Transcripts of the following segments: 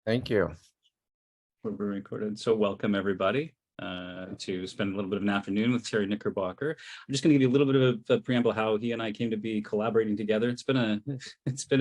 Thank you. We're recorded. So welcome everybody to spend a little bit of an afternoon with Terry Knickerbocker. I'm just going to give you a little bit of a preamble how he and I came to be collaborating together. It's been a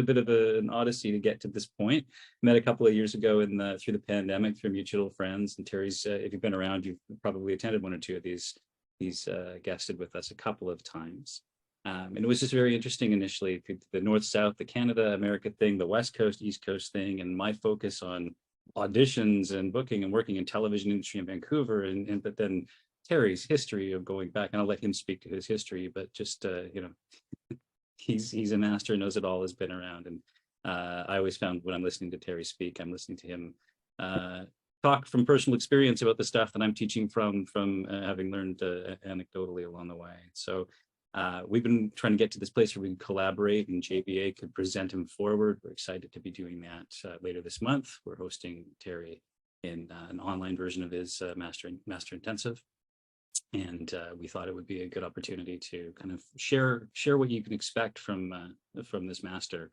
bit of an odyssey to get to this point. Met a couple of years ago through the pandemic through mutual friends. And Terry's, if you've been around, you've probably attended one or two of these. He's guested with us a couple of times. And it was just very interesting initially, the North-South, the Canada-America thing, the West Coast, East Coast thing, and my focus on auditions and booking and working in television industry in Vancouver. But then Terry's history of going back, and I'll let him speak to his history, but just, he's a master, knows it all, has been around. And I always found when I'm listening to Terry speak, I'm listening to him talk from personal experience about the stuff that I'm teaching from having learned anecdotally along the way. So we've been trying to get to this place where we can collaborate and JBA could present him forward. We're excited to be doing that later this month. We're hosting Terry in an online version of his Master Intensive. And we thought it would be a good opportunity to kind of share what you can expect from this master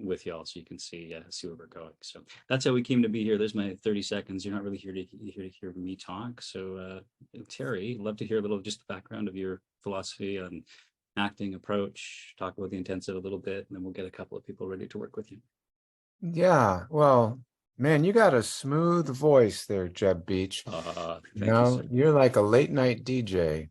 with y'all, so you can see where we're going. So that's how we came to be here. There's my 30 seconds. You're not really here to hear me talk. So Terry, love to hear a little just the background of your philosophy on acting approach, talk about the intensive a little bit, and then we'll get a couple of people ready to work with you. Yeah, well, man, you got a smooth voice there, Jeb Beach. You're like a late night DJ.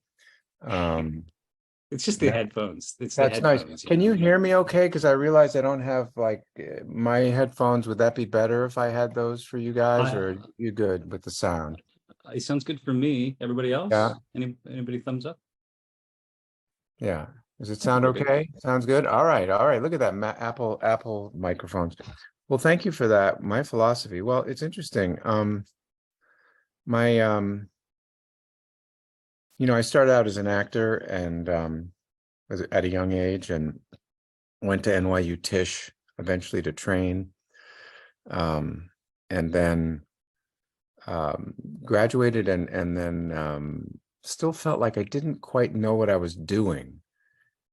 It's just the headphones. That's nice. Can you hear me okay? Because I realize I don't have like my headphones. Would that be better if I had those for you guys, or are you good with the sound? It sounds good for me. Everybody else? Yeah. Anybody thumbs up? Yeah. Does it sound okay? Sounds good. All right. Look at that Apple microphones. Well, thank you for that. My philosophy. Well, it's interesting. I started out as an actor and at a young age, and went to NYU Tisch eventually to train, and then graduated, and then still felt like I didn't quite know what I was doing,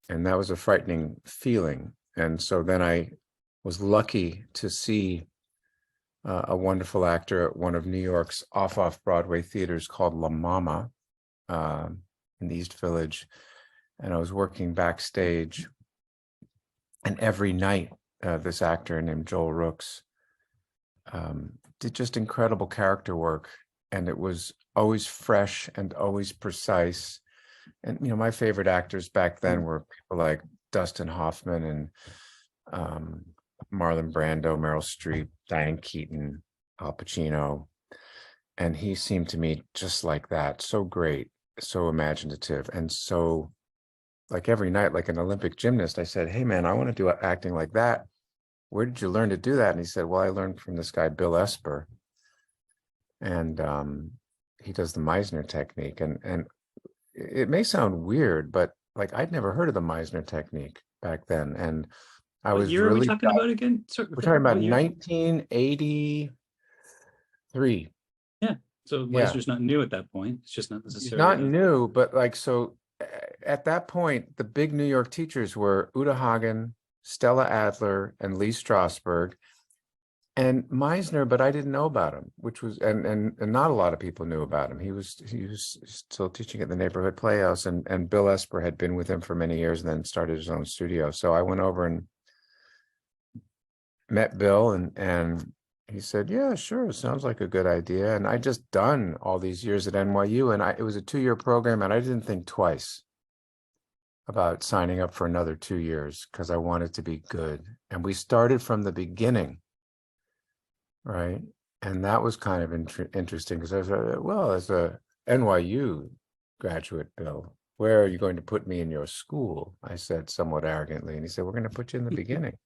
and that was a frightening feeling. And so then I was lucky to see a wonderful actor at one of New York's off-Broadway theaters called La Mama in the East Village. And I was working backstage, and every night this actor named Joel Rooks did just incredible character work, and it was always fresh and always precise. And my favorite actors back then were people like Dustin Hoffman and Marlon Brando, Meryl Streep, Diane Keaton, Al Pacino, and he seemed to me just like that. So great, so imaginative, and so, like, every night, like an Olympic gymnast, I said, "Hey man, I want to do acting like that. Where did you learn to do that?" And he said, "Well, I learned from this guy, Bill Esper. And he does the Meisner technique." And it may sound weird, but like I'd never heard of the Meisner technique back then. And I was really. What year are we talking about again? We're talking about 1983. Yeah. So Meisner's not new at that point. It's just not necessarily. Not new, but like, so at that point, the big New York teachers were Uta Hagen, Stella Adler, and Lee Strasberg, and Meisner, but I didn't know about him, which was, and not a lot of people knew about him. He was still teaching at the Neighborhood Playhouse, and Bill Esper had been with him for many years and then started his own studio. So I went over and met Bill, and he said, "Yeah, sure, sounds like a good idea." And I just done all these years at NYU, and it was a 2-year program, and I didn't think twice about signing up for another 2 years because I wanted to be good. And we started from the beginning, right? And that was kind of interesting because I was well, as a NYU graduate, Bill, where are you going to put me in your school? I said somewhat arrogantly, and he said, "We're going to put you in the beginning."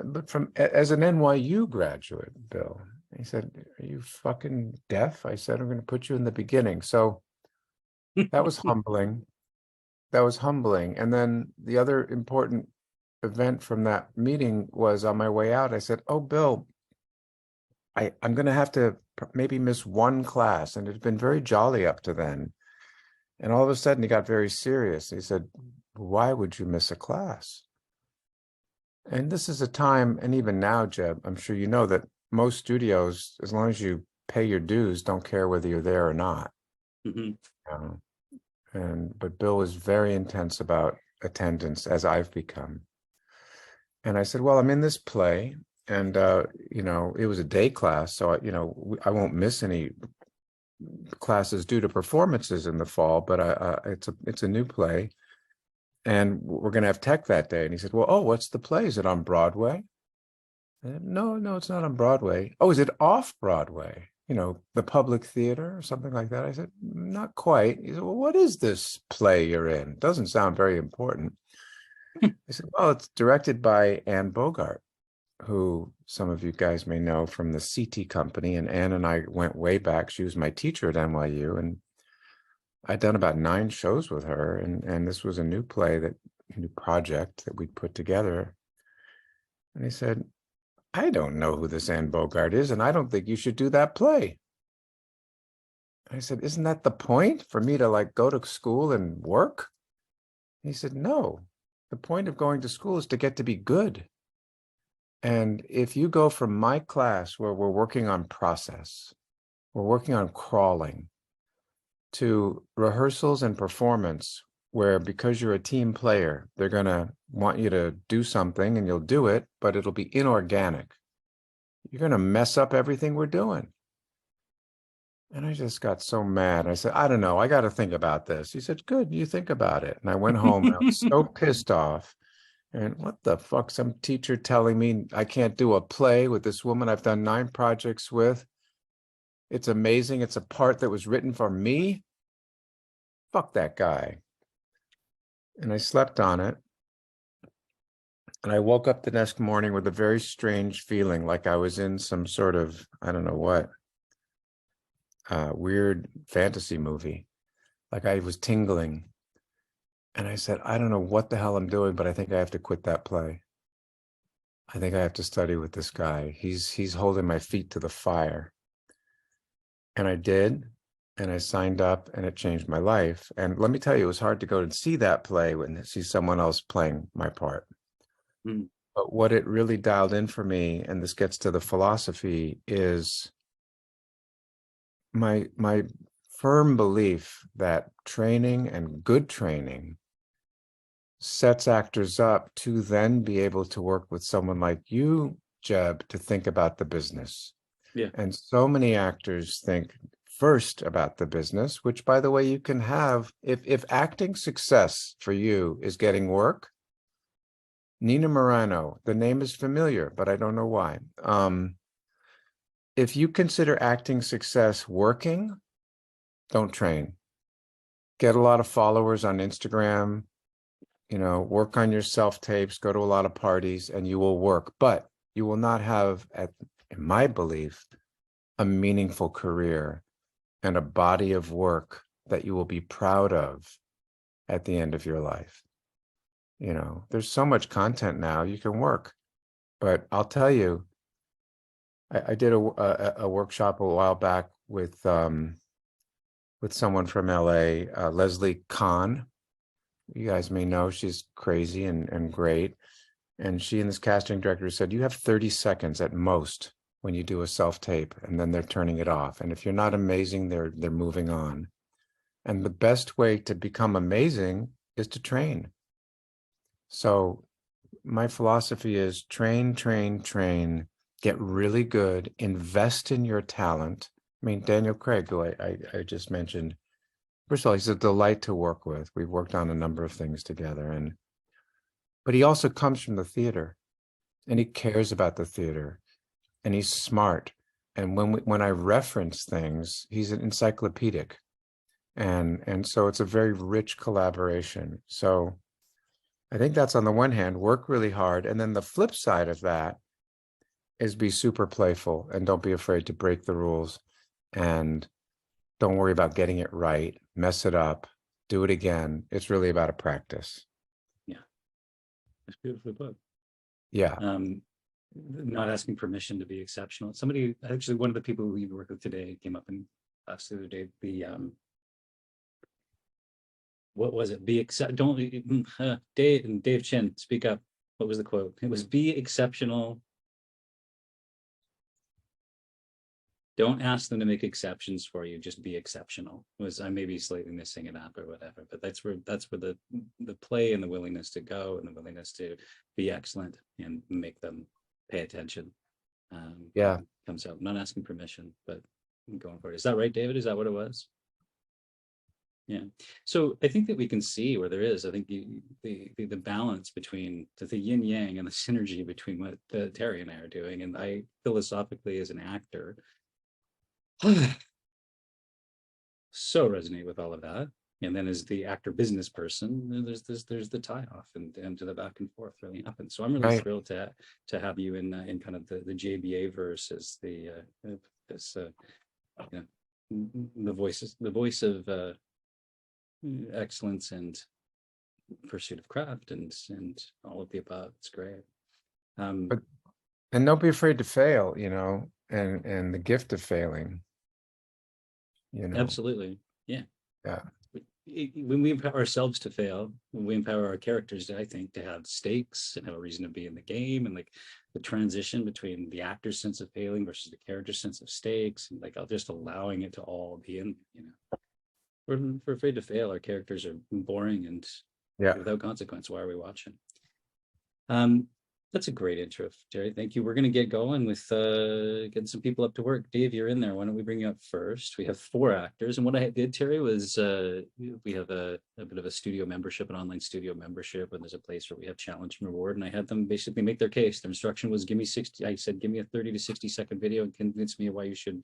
But as an NYU graduate, Bill, he said, "Are you fucking deaf?" I said, "I'm going to put you in the beginning." So that was humbling. That was humbling. And then the other important event from that meeting was, on my way out, I said, "Oh, Bill, I'm going to have to maybe miss one class." And it had been very jolly up to then. And all of a sudden he got very serious. He said, "Why would you miss a class?" And this is a time, and even now, Jeb, I'm sure you know that most studios, as long as you pay your dues, don't care whether you're there or not. Mhm. Uh, but Bill was very intense about attendance, as I've become. And I said, well, I'm in this play, and it was a day class, so I won't miss any classes due to performances in the fall. But it's a new play, and we're going to have tech that day. And he said, well, oh, what's the play? Is it on Broadway? No, no, it's not on Broadway. Oh, is it off Broadway? The Public Theater or something like that. I said, not quite. He said, well, what is this play you're in? Doesn't sound very important. I said, well, it's directed by Anne Bogart, who some of you guys may know from the CT company. And Anne and I went way back. She was my teacher at NYU, and I'd done about 9 shows with her. And this was a new new project that we put together. And he said, I don't know who this Anne Bogart is, and I don't think you should do that play. I said, isn't that the point, for me to like go to school and work? He said, no, the point of going to school is to get to be good. And if you go from my class where we're working on process, we're working on crawling, to rehearsals and performance, where because you're a team player, they're going to want you to do something and you'll do it, but it'll be inorganic. You're going to mess up everything we're doing. And I just got so mad. I said, I don't know. I got to think about this. He said, good, you think about it. And I went home and I was so pissed off. And what the fuck? Some teacher telling me I can't do a play with this woman I've done 9 projects with. It's amazing. It's a part that was written for me. Fuck that guy. And I slept on it. And I woke up the next morning with a very strange feeling, like I was in some sort of, I don't know what, weird fantasy movie. Like I was tingling. And I said, I don't know what the hell I'm doing, but I think I have to quit that play. I think I have to study with this guy. He's holding my feet to the fire. And I did. And I signed up, and it changed my life. And let me tell you, it was hard to go and see that play and see someone else playing my part. Mm. But what it really dialed in for me, and this gets to the philosophy, is my firm belief that training and good training sets actors up to then be able to work with someone like you, Jeb, to think about the business. Yeah. And so many actors think first about the business, which, by the way, you can have if acting success for you is getting work. Nina Morano, the name is familiar, but I don't know why. If you consider acting success working, don't train. Get a lot of followers on Instagram, work on your self-tapes, go to a lot of parties, and you will work. But you will not have, in my belief, a meaningful career and a body of work that you will be proud of at the end of your life. There's so much content now, you can work. But I'll tell you, I did a workshop a while back with someone from LA, Leslie Kahn. You guys may know, she's crazy and great. And she and this casting director said, you have 30 seconds at most when you do a self-tape, and then they're turning it off. And if you're not amazing, they're moving on. And the best way to become amazing is to train. So my philosophy is train, train, train, get really good, invest in your talent. I mean, Daniel Craig, who I just mentioned, first of all, he's a delight to work with. We've worked on a number of things together, but he also comes from the theater, and he cares about the theater, and he's smart. And when I reference things, he's an encyclopedic, and so it's a very rich collaboration. So I think that's, on the one hand, work really hard, and then the flip side of that is be super playful and don't be afraid to break the rules, and don't worry about getting it right. Mess it up, do it again. It's really about a practice. Yeah. It's beautifully put. Yeah. Not asking permission to be exceptional. Somebody, actually, one of the people we work with today came up and asked the other day, what was it? Be accept. Don't Dave Chin, speak up. what was the quote? It was be exceptional. Don't ask them to make exceptions for you. Just be exceptional. I may be slightly missing it up or whatever, but that's where the play and the willingness to go and the willingness to be excellent and make them pay attention Yeah. comes out. I'm not asking permission, but going for it. Is that right, David? Is that what it was? Yeah. So I think that we can see where there is. I think the balance between the yin yang and the synergy between what Terry and I are doing, and I philosophically as an actor so resonate with all of that. And then as the actor business person, there's the tie off and to the back and forth really happens. So I'm really thrilled to have you in kind of the JBA verse as the voice of excellence and pursuit of craft and all of the above. It's great. And don't be afraid to fail, and the gift of failing. Absolutely. Yeah. When we empower ourselves to fail, when we empower our characters, I think, to have stakes and have a reason to be in the game, and like the transition between the actor's sense of failing versus the character's sense of stakes, and like just allowing it to all be in, we're afraid to fail. Our characters are boring and without consequence. Why are we watching? That's a great intro, Terry. Thank you. We're going to get going with getting some people up to work. Dave, you're in there. Why don't we bring you up first? We have 4 actors. And what I did, Terry, was we have a bit of a studio membership, an online studio membership, and there's a place where we have challenge and reward. And I had them basically make their case. Their instruction was give me a 30 to 60 second video and convince me of why you should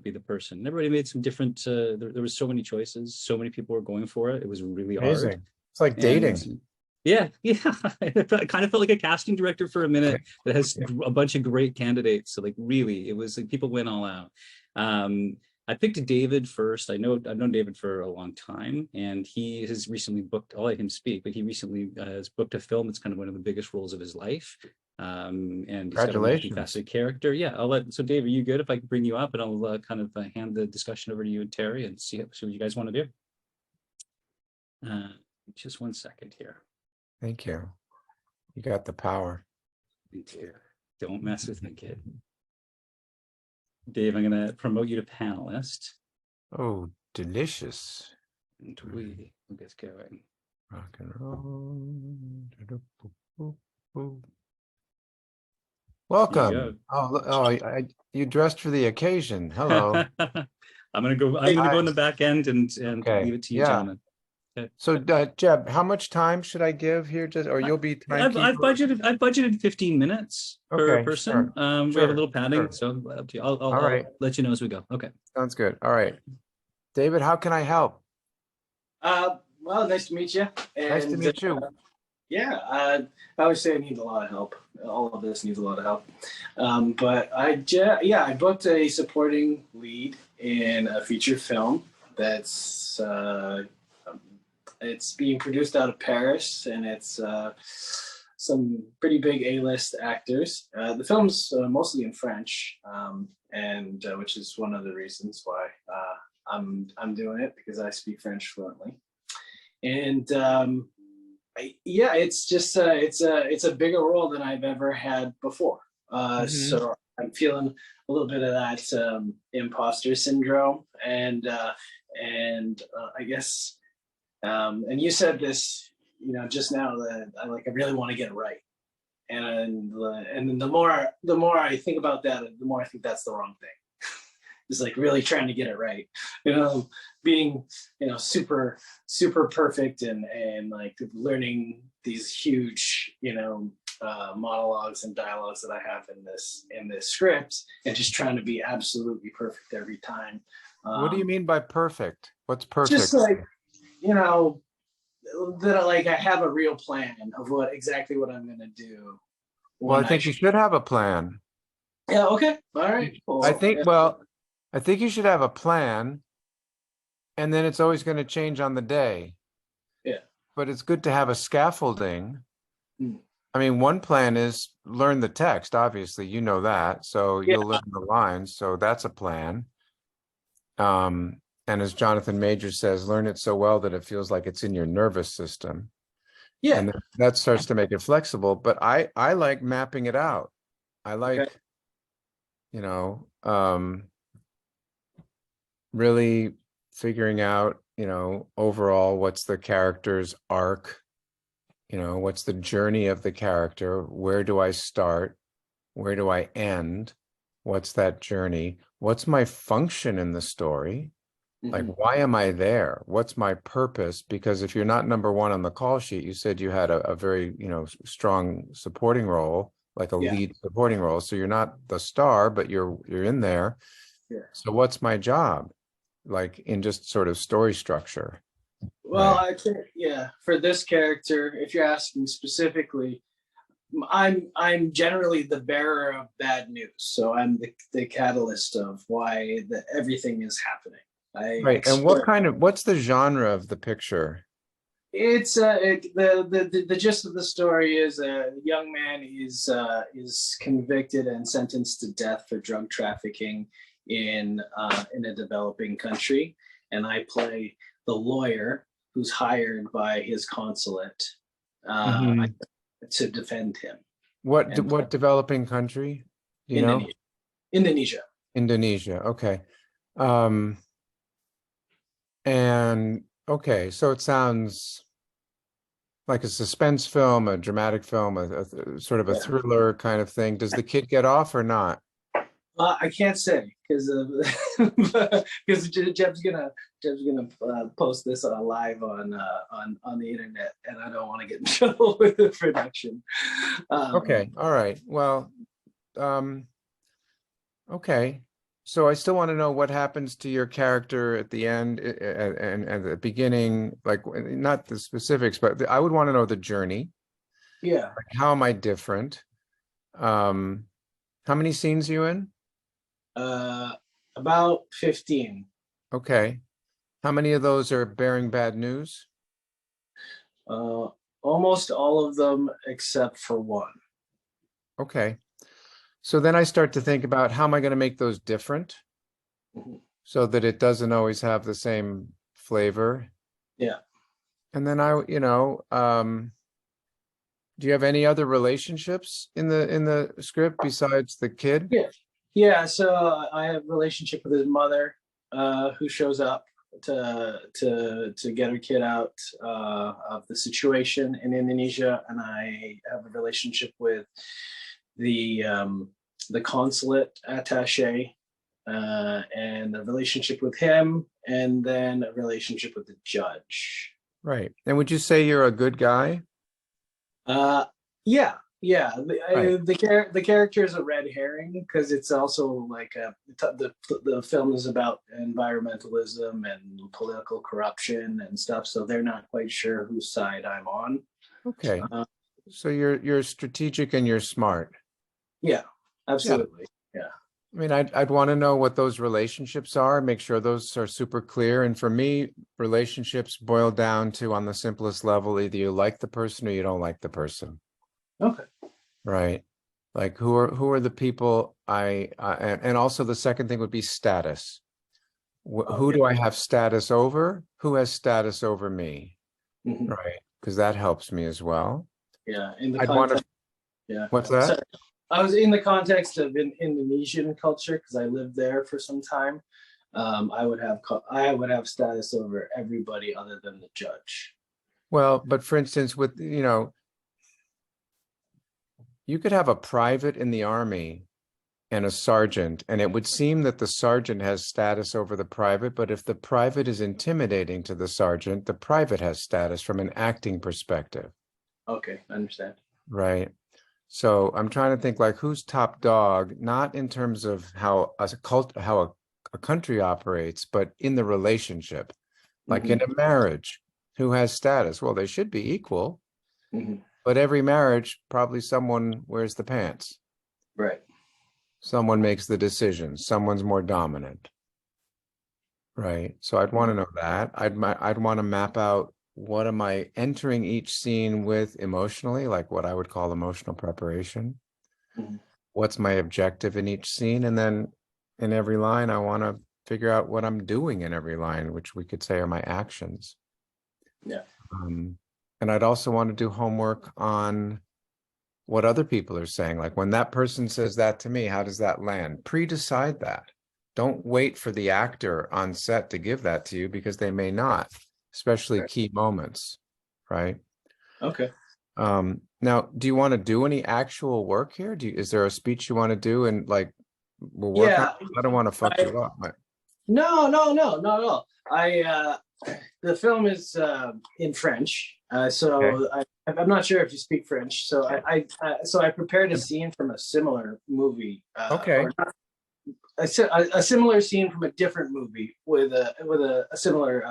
be the person. And everybody made some different, there was so many choices. So many people were going for it. It was really hard. It's like dating. Yeah. I kind of felt like a casting director for a minute that has a bunch of great candidates. So like really, it was like people went all out. I picked David first. I've known David for a long time, and he has recently booked, I'll let him speak, but he recently has booked a film. It's kind of one of the biggest roles of his life. And he's got a multifaceted character. Yeah, so Dave, are you good if I can bring you up and I'll kind of hand the discussion over to you and Terry and see what you guys want to do? Just one second here. Thank you. You got the power. Thank you. Don't mess with me, kid. Dave, I'm going to promote you to panelist. Oh, delicious. And we'll get going. Rock and roll. Welcome. You dressed for the occasion. Hello. I'm gonna go in the back end and leave it to you, gentlemen. Okay. So Jeb, how much time should I give here? Or you'll be timekeeper? I've budgeted 15 minutes per person. Sure. We have a little padding, so I'll let you know as we go. Okay. Sounds good. All right. David, how can I help? Well, nice to meet you. Nice to meet you. I always say I need a lot of help. All of this needs a lot of help. But I booked a supporting lead in a feature film that's it's being produced out of Paris, and it's some pretty big A-list actors. The film's mostly in French, and which is one of the reasons why I'm doing it, because I speak French fluently. And it's just it's a bigger role than I've ever had before. So I'm feeling a little bit of that imposter syndrome, and I guess. And you said this, just now, that I really want to get it right, and the more I think about that, the more I think that's the wrong thing. It's like really trying to get it right, being super perfect and like learning these huge monologues and dialogues that I have in this script, and just trying to be absolutely perfect every time. What do you mean by perfect? What's perfect? Just like that I have a real plan of exactly what I'm going to do. Well, I think you should have a plan. Yeah. Okay. All right. Cool. I think you should have a plan, and then it's always going to change on the day. Yeah. But it's good to have a scaffolding. I mean, one plan is learn the text, obviously, that. So you'll learn the lines. So that's a plan. And as Jonathan Majors says, learn it so well that it feels like it's in your nervous system. Yeah. And that starts to make it flexible. But I like mapping it out. I Okay. like, really figuring out, overall what's the character's arc, what's the journey of the character, where do I start, where do I end, what's that journey, what's my function in the story, like Mhm. why am I there, what's my purpose? Because if you're not number one on the call sheet, you said you had a very strong supporting role, like a Yeah. lead supporting role, so you're not the star, but you're in there. Yeah. So what's my job, like in just sort of story structure? Well, Right. I think, yeah, for this character, if you're asking specifically, I'm generally the bearer of bad news. So I'm the catalyst of why everything is happening. I Right. And experience. what's the genre of the picture? It's the gist of the story is a young man is convicted and sentenced to death for drug trafficking in a developing country, and I play the lawyer who's hired by his consulate Mhm. to defend him. What developing country? Do you know? Indonesia. Indonesia. Indonesia. Okay. Um, and okay, so it sounds like a suspense film, a dramatic film, sort of a Yeah. thriller kind of thing. Does the kid get off or not? I can't say because Jeb's gonna post this live on the internet, and I don't want to get in trouble with the production. Okay. All right. Well, um, okay. So I still want to know what happens to your character at the end and at the beginning, like not the specifics, but I would want to know the journey. Yeah, Like, how am I different? Um, how many scenes are you in? uh, about 15. Okay. How many of those are bearing bad news? Uh, Almost all of them except for one. Okay. So then I start to think about how am I going to make those different Mhm. so that it doesn't always have the same flavor. Yeah, And then do you have any other relationships in the script besides the kid? yeah, yeah. So I have a relationship with his mother, who shows up to get her kid out of the situation in Indonesia, and I have a relationship with the um, the consulate attaché, and a relationship with him, and then a relationship with the judge. Right. And would you say you're a good guy? Uh, yeah, yeah. Right. The character is a red herring because it's also like the film is about environmentalism and political corruption and stuff. So they're not quite sure whose side I'm on. Okay. Uh, So you're strategic and you're smart. yeah, Yeah. absolutely. Yeah. I mean, I'd want to know what those relationships are, make sure those are super clear. And for me, relationships boil down to, on the simplest level, either you like the person or you don't like the person, Okay. right? Like who are the people and also the second thing would be status. Who Okay. do I have status over? Who has status over me? Mhm. Right? Because that helps me as well. Yeah. In the I'd want to, context. Yeah. what's that? So I was in the context of Indonesian culture because I lived there for some time. I would have status over everybody other than the judge. Well, but for instance, with, you could have a private in the army and a sergeant, and it would seem that the sergeant has status over the private, but if the private is intimidating to the sergeant, the private has status from an acting perspective, Okay, I understand. right? So I'm trying to think like who's top dog, not in terms of how a country operates, but in the relationship. Like in Hmm. a marriage, who has status? Well, they should be equal, Hmm. but every marriage, probably someone wears the pants. Right. Someone makes the decision. Someone's more dominant. Right. So I'd want Mhm. to know that. I'd want to map out what am I entering each scene with emotionally, like what I would call emotional preparation. Mhm. What's my objective in each scene? And then in every line, I want to figure out what I'm doing in every line, which we could say are my actions. Yeah. Um, And I'd also want to do homework on what other people are saying. Like when that person says that to me, how does that land? Pre-decide that. Don't wait for the actor on set to give that to you because they may not, especially key moments, right? Okay. Now, do you want to do any actual work here? Is there a speech you want to do and like we'll work on? Yeah. I don't want to fuck you up. No, not at all. The film is in French, so I'm not sure if you speak French. So I prepared a scene from a similar movie. Okay. Or not, a similar scene from a different movie with a similar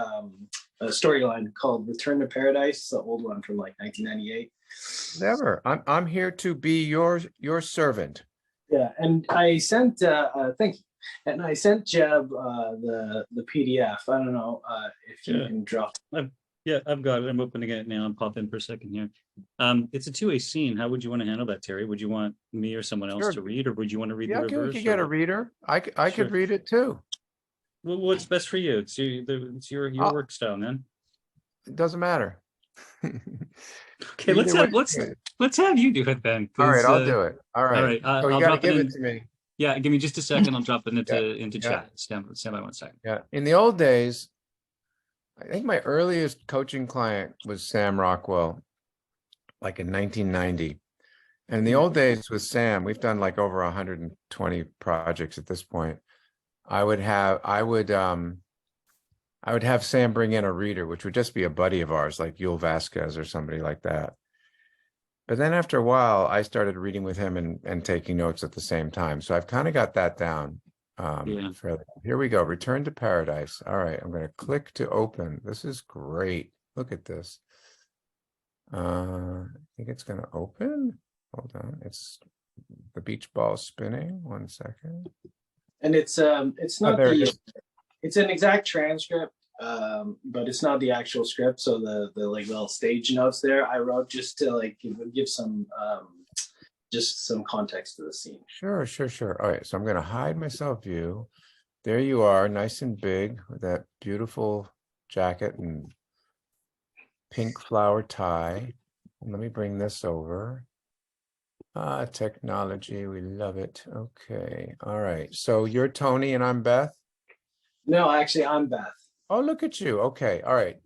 storyline called Return to Paradise, the old one from like 1998. Never. I'm here to be your servant. Yeah, and I sent thank you. And I sent Jeb the PDF. I don't know if you can drop. I've got it. I'm opening it now. I'm popping in for a second here. It's a two-way scene. How would you want to handle that, Terry? Would you want me or someone else to read, or would you want to read the reverse? We could get a reader. I could read it too. Well, what's best for you? It's your work style, man. It doesn't matter. Okay, let's have you do it then. All right, I'll do it. All right. All right. So you got to give it to me. Yeah, give me just a second. I'll drop it into chat. Stand by 1 second. Yeah. In the old days, I think my earliest coaching client was Sam Rockwell, like in 1990. And in the old days with Sam, we've done like over 120 projects at this point. I would have Sam bring in a reader, which would just be a buddy of ours, like Yul Vasquez or somebody like that. But then after a while, I started reading with him and taking notes at the same time. So I've kind of got that down. Here we go. Return to Paradise. All right. I'm going to click to open. This is great. Look at this. I think it's going to open. Hold on. It's the beach ball spinning. 1 second. And it's not it's an exact transcript. But it's not the actual script. So the like little stage notes there I wrote just to like give some just some context to the scene. Sure. All right. So I'm going to hide myself view. There you are, nice and big with that beautiful jacket and pink flower tie. And let me bring this over. Technology, we love it. Okay. All right. So you're Tony and I'm Beth? No, actually I'm Beth. Oh, look at you. Okay. All right.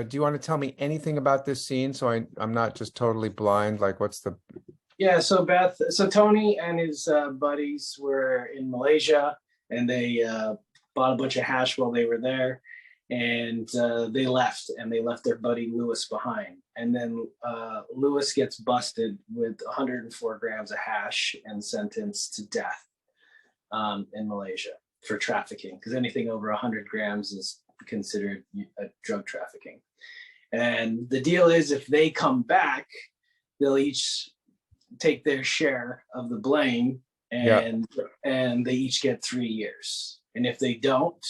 Do you want to tell me anything about this scene so I'm not just totally blind? Like what's the... Yeah, so Tony and his buddies were in Malaysia and they bought a bunch of hash while they were there and they left their buddy Lewis behind. And then Lewis gets busted with 104 grams of hash and sentenced to death in Malaysia for trafficking because anything over 100 grams is considered a drug trafficking. And the deal is if they come back, they'll each take their share of the blame and they each get 3 years. And if they don't,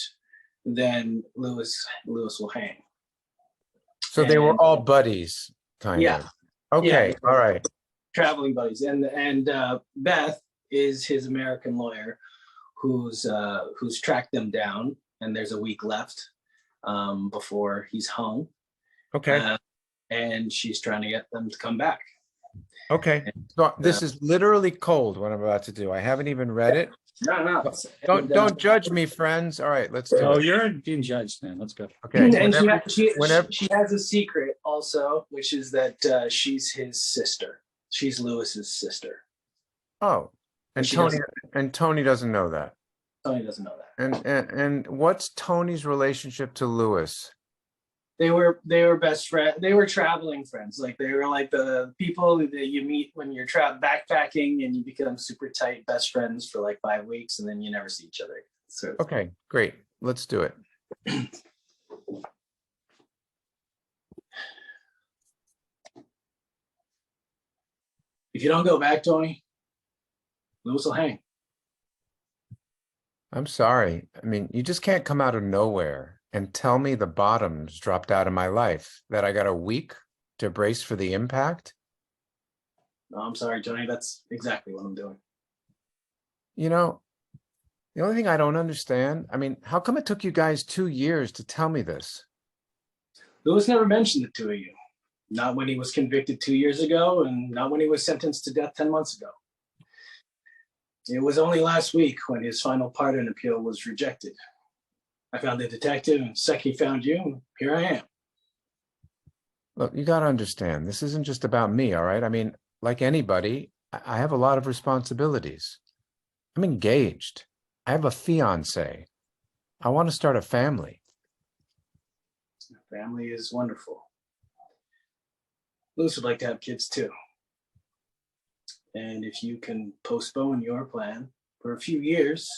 then Lewis will hang. So they were all buddies, kind of. Okay, all right. Traveling buddies. And Beth is his American lawyer who's tracked them down, and there's a week left before he's hung. Okay. And she's trying to get them to come back. Okay. So this is literally cold what I'm about to do. I haven't even read it. No. Don't judge me, friends. All right, let's do it. Oh, you're being judged, man. Let's go. Okay. And she has a secret also, which is that she's his sister. She's Lewis's sister. Oh, and Tony doesn't know that. Tony doesn't know that. And what's Tony's relationship to Lewis? They were best friends. They were traveling friends. Like they were like the people that you meet when you're backpacking and you become super tight best friends for like 5 weeks and then you never see each other. So okay, great. Let's do it. If you don't go back, Tony, Lewis will hang. I'm sorry. I mean, you just can't come out of nowhere and tell me the bottoms dropped out of my life, that I got a week to brace for the impact. No, I'm sorry, Tony. That's exactly what I'm doing. You know, the only thing I don't understand, I mean, how come it took you guys 2 years to tell me this? Lewis never mentioned the two of you. Not when he was convicted 2 years ago, and not when he was sentenced to death 10 months ago. It was only last week when his final pardon appeal was rejected. I found the detective, and second he found you, and here I am. Look, you got to understand, this isn't just about me, all right? I mean, like anybody, I have a lot of responsibilities. I'm engaged. I have a fiance. I want to start a family. Family is wonderful. Lewis would like to have kids too. And if you can postpone your plan for a few years,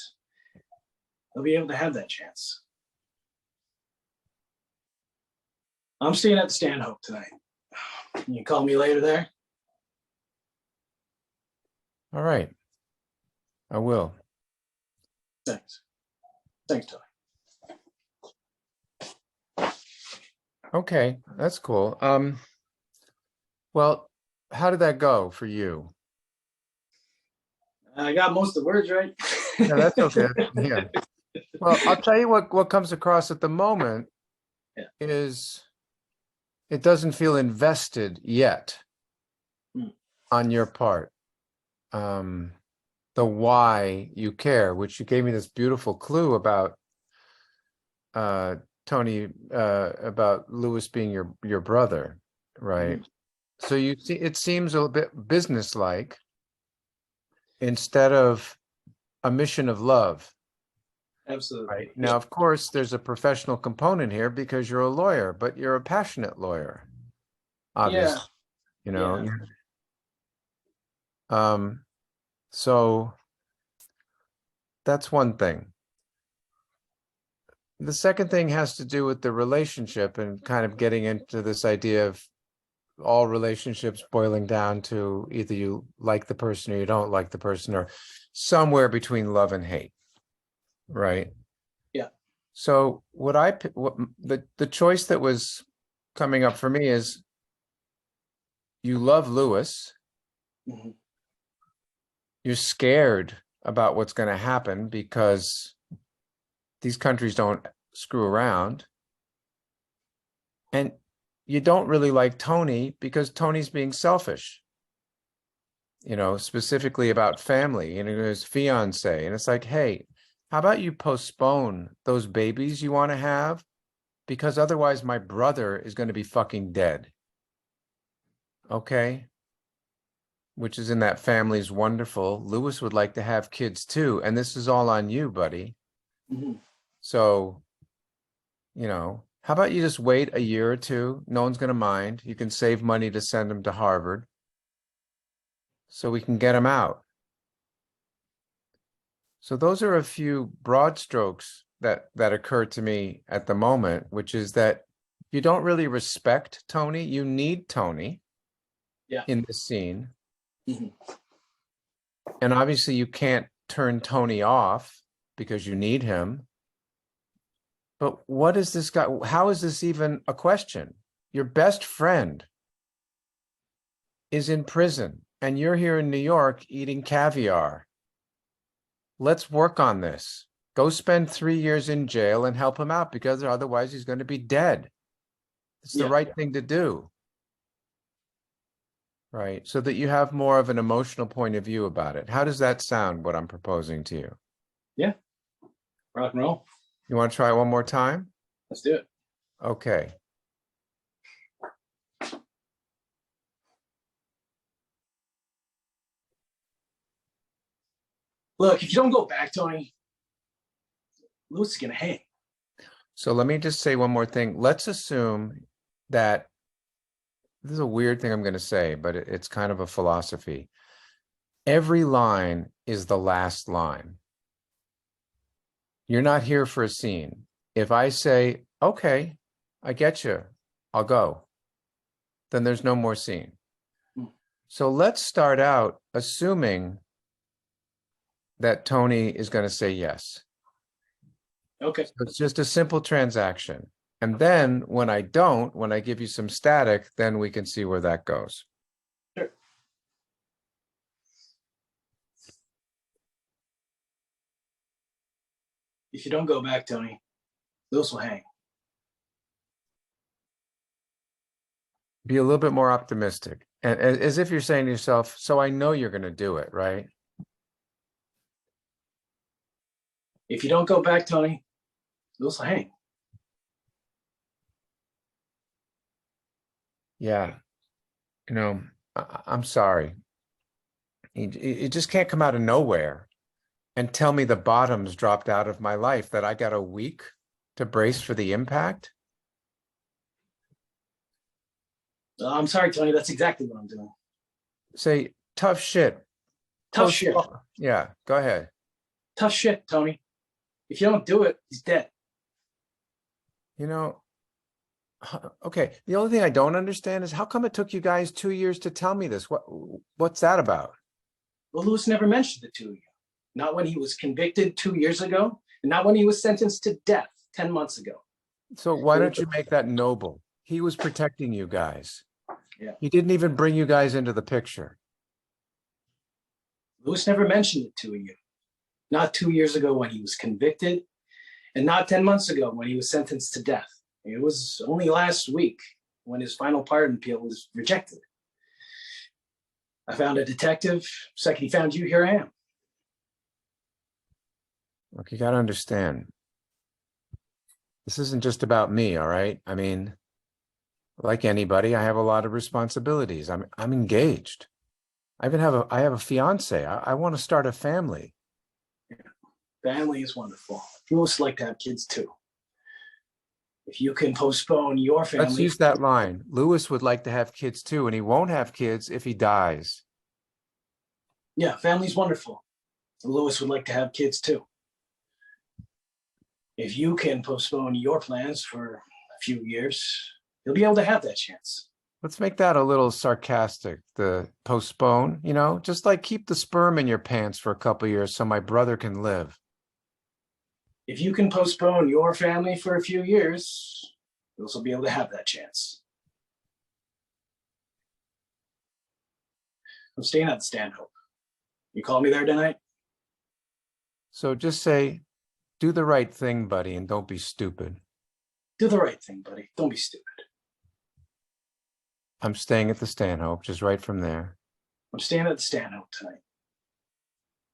they'll be able to have that chance. I'm staying at the Stanhope tonight. You can call me later there. All right. I will. Thanks. Thanks, Tony. Okay, that's cool. Well, how did that go for you? I got most of the words right. Yeah, that's okay. Yeah. Well, I'll tell you what comes across at the moment is it doesn't feel invested yet on your part. The why you care, which you gave me this beautiful clue about Tony, about Lewis being your brother, right? So you see, it seems a little bit businesslike instead of a mission of love. Absolutely. Right. Now, of course, there's a professional component here because you're a lawyer, but you're a passionate lawyer, obviously. Yeah. You know. Yeah. So that's one thing. The second thing has to do with the relationship and kind of getting into this idea of all relationships boiling down to either you like the person or you don't like the person, or somewhere between love and hate, right? Yeah. So the choice that was coming up for me is you love Lewis. Mm-hmm. You're scared about what's going to happen because these countries don't screw around. And you don't really like Tony because Tony's being selfish, you know, specifically about family and his fiance. And it's like, hey, how about you postpone those babies you want to have? Because otherwise my brother is going to be fucking dead. Okay? Which is in that family's wonderful. Lewis would like to have kids too. And this is all on you, buddy. Mm-hmm. So, you know, how about you just wait a year or two? No one's going to mind. You can save money to send him to Harvard so we can get him out. So those are a few broad strokes that occur to me at the moment, which is that you don't really respect Tony. You need Tony in this scene. Mm-hmm. And obviously you can't turn Tony off because you need him. But what is this guy? How is this even a question? Your best friend is in prison and you're here in New York eating caviar. Let's work on this. Go spend 3 years in jail and help him out because otherwise he's going to be dead. It's the right thing to do. Right. So that you have more of an emotional point of view about it. How does that sound, what I'm proposing to you? Yeah. Rock and roll. You want to try it one more time? Let's do it. Okay. Look, if you don't go back, Tony, Lewis is going to hang. So let me just say one more thing. Let's assume that this is a weird thing I'm going to say, but it's kind of a philosophy. Every line is the last line. You're not here for a scene. If I say, okay, I get you, I'll go, then there's no more scene. So let's start out assuming that Tony is going to say yes. Okay. So it's just a simple transaction. And then when I don't, when I give you some static, then we can see where that goes. Sure. If you don't go back, Tony, Lewis will hang. Be a little bit more optimistic. And as if you're saying to yourself, so I know you're going to do it, right? If you don't go back, Tony, you'll hang. Yeah. I'm sorry. You just can't come out of nowhere and tell me the bottom's dropped out of my life, that I got a week to brace for the impact. I'm sorry, Tony. That's exactly what I'm doing. Say, tough shit. Tough shit. Yeah, go ahead. Tough shit, Tony. If you don't do it, he's dead. Okay. The only thing I don't understand is how come it took you guys 2 years to tell me this? What's that about? Well, Lewis never mentioned it to you. Not when he was convicted 2 years ago, and not when he was sentenced to death 10 months ago. So why don't you make that noble? He was protecting you guys. Yeah. He didn't even bring you guys into the picture. Lewis never mentioned it to you. Not 2 years ago when he was convicted, and not 10 months ago when he was sentenced to death. It was only last week when his final pardon appeal was rejected. I found a detective. Second he found you, here I am. Look, you got to understand. This isn't just about me, all right? I mean, like anybody, I have a lot of responsibilities. I'm engaged. I have a fiance. I want to start a family. Yeah. Family is wonderful. Lewis would like to have kids too. If you can postpone your family. Let's use that line. Lewis would like to have kids too, and he won't have kids if he dies. Yeah, family's wonderful. Lewis would like to have kids too. If you can postpone your plans for a few years, you'll be able to have that chance. Let's make that a little sarcastic. The postpone, just like keep the sperm in your pants for a couple of years so my brother can live. If you can postpone your family for a few years, you'll also be able to have that chance. I'm staying at the Stanhope. You call me there tonight? So just say, do the right thing, buddy, and don't be stupid. Do the right thing, buddy. Don't be stupid. I'm staying at the Stanhope, just right from there. I'm staying at the Stanhope tonight.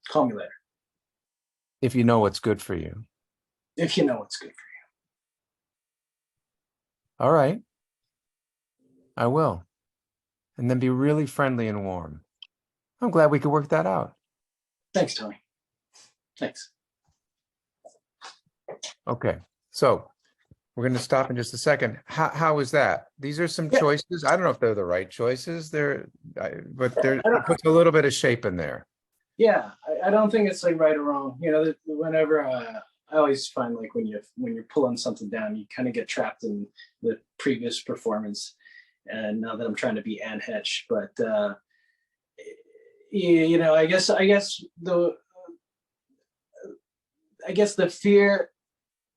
Call me later. If you know what's good for you. If you know what's good for you. All right. I will. And then be really friendly and warm. I'm glad we could work that out. Thanks, Tony. Thanks. Okay. So we're going to stop in just a second. How is that? These are some choices. I don't know if they're the right choices. But it puts a little bit of shape in there. Yeah, I don't think it's like right or wrong. Whenever I always find like when you're pulling something down, you kind of get trapped in the previous performance. And now that I'm trying to be Anne Hedge, but I guess the fear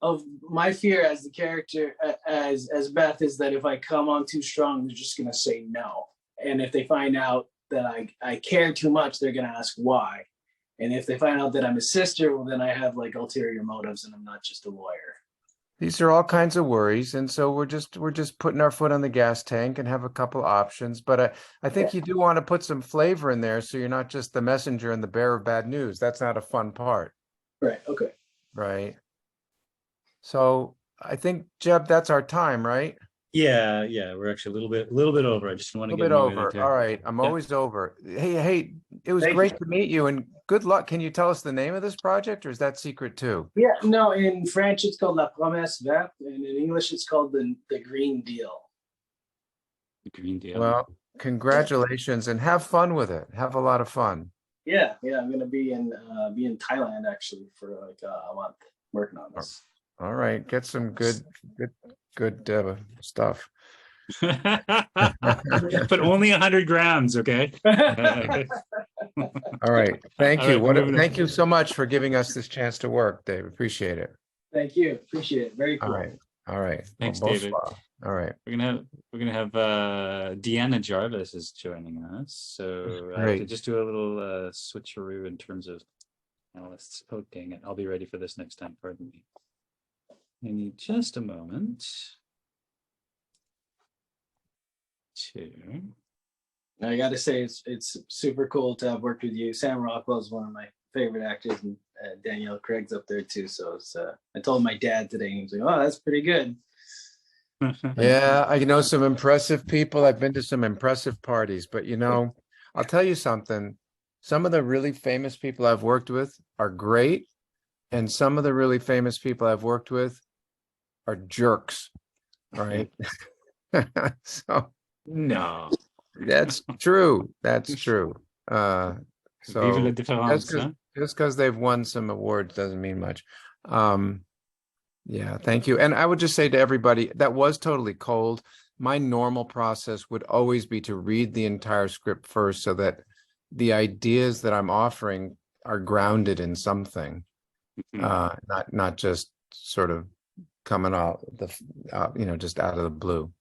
of my fear as the character as Beth is that if I come on too strong, they're just gonna say no. And if they find out that I care too much, they're gonna ask why. And if they find out that I'm a sister, well, then I have like ulterior motives and I'm not just a lawyer. These are all kinds of worries. And so we're just putting our foot on the gas tank and have a couple options. But I think you do want to put some flavor in there so you're not just the messenger and the bearer of bad news. That's not a fun part. Right. Okay. Right. So I think, Jeb, that's our time, right? Yeah, we're actually a little bit over. I just want to get over. All right, I'm always over. Hey, it was great to meet you, and good luck. Can you tell us the name of this project, or is that secret too? Yeah, no. In French, it's called La Promesse Verte, and in English, it's called the Green Deal. The Green Deal. Well, congratulations, and have fun with it. Have a lot of fun. Yeah. I'm gonna be in Thailand actually for like a month working on this. All right, get some good stuff. But only 100 grams, okay? All right, thank you. Thank you so much for giving us this chance to work, Dave. Appreciate it. Thank you. Appreciate it. Very cool. All right. Thanks, David. All right. We're gonna have Deanna Jarvis is joining us. So to just do a little switcheroo in terms of analysts. Oh, dang it. I'll be ready for this next time. Pardon me. I need just a moment two. I got to say, it's super cool to have worked with you. Sam Rockwell is one of my favorite actors, and Danielle Craig's up there too. So it's, I told my dad today, he was like, "Oh, that's pretty good." Yeah, I know some impressive people. I've been to some impressive parties, but I'll tell you something. Some of the really famous people I've worked with are great, and some of the really famous people I've worked with are jerks. All right. So No. that's true. That's true. Vive la So différence, huh? just because they've won some awards doesn't mean much. Yeah, thank you. And I would just say to everybody, that was totally cold. My normal process would always be to read the entire script first so that the ideas that I'm offering are grounded in something, not just sort of coming out just out of the blue.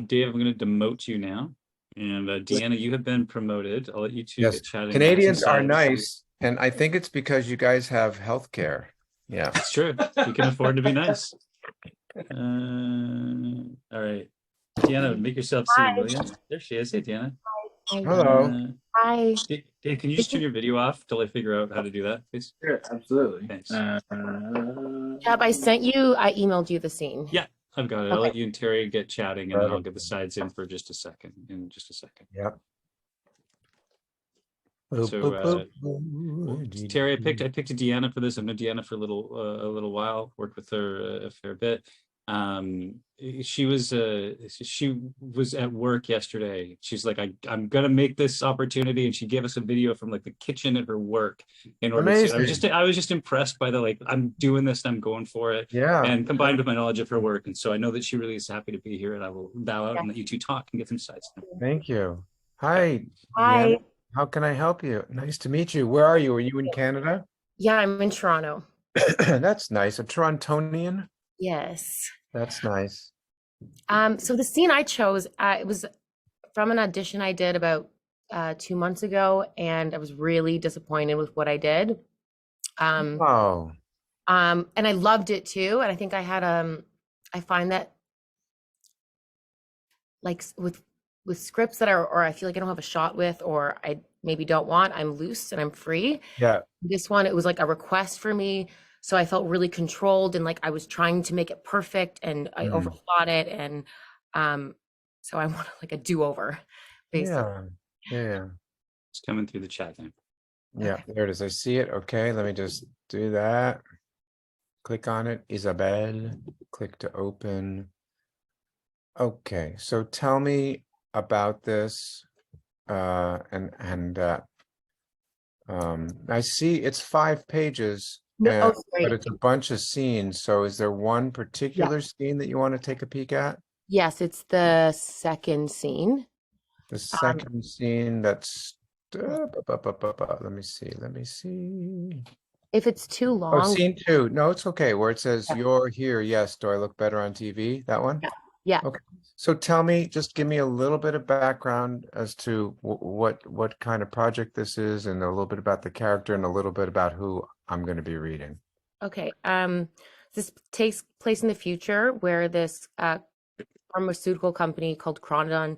Dave, I'm going to demote you now. And Deanna, you have been promoted. I'll let you two Yes, get chatting. Canadians are nice, and I think it's because you guys have health care. Yeah, it's true. We can afford to be nice. All right. Deanna, make yourself seen, will you? There she is. Hey, Deanna. hello. Hi. Dave, can you just turn your video off till I figure out how to do that, please? Sure, absolutely. Thanks. Yep, I emailed you the scene. Yeah, I've got it. Okay. I'll let you and Terry get chatting, and then I'll Incredible. get the sides in for just a second. In just a second. Yep. So, Terry, I picked Deanna for this. I've known Deanna for a little while. Worked with her a fair bit. She was at work yesterday. She's like, I'm gonna make this opportunity, and she gave us a video from like the kitchen at her work in order Amazing. I was just impressed by the like, I'm doing this and I'm going for it. Yeah. And combined with my knowledge of her work, and so I know that she really is happy to be here, and I will bow out and let you two talk and get some sides. Thank you. Hi. Hi. Deanna. How can I help you? Nice to meet you. Where are you? Are you in Canada? Yeah, I'm in Toronto. That's nice. A Torontonian? Yes. That's nice. So the scene I chose, it was from an audition I did about 2 months ago, and I was really disappointed with what I did. Oh, And I loved it too. And I think I had I find that like with scripts that are, or I feel like I don't have a shot with, or I maybe don't want, I'm loose and I'm free. yeah. This one, it was like a request for me. So I felt really controlled, and like I was trying to make it perfect, and I overthought it. And so I wanted like a do-over, basically. Yeah. It's coming through the chat now. Yeah, Okay. there it is. I see it. Okay, let me just do that. Click on it. Isabel. Click to open. Okay, so tell me about this. I see it's 5 pages, No, but it's a bunch of scenes. So is there one particular scene that you want to take a peek at? Yes, it's the second scene. The second scene that's let me see. If it's too Oh, long, scene 2. No, it's okay. Where it says you're here. Yes. Do I look better on TV? That one? yeah. Okay. So tell me, just give me a little bit of background as to what kind of project this is, and a little bit about the character, and a little bit about who I'm going to be reading. Okay. This takes place in the future, where this pharmaceutical company called Cronodon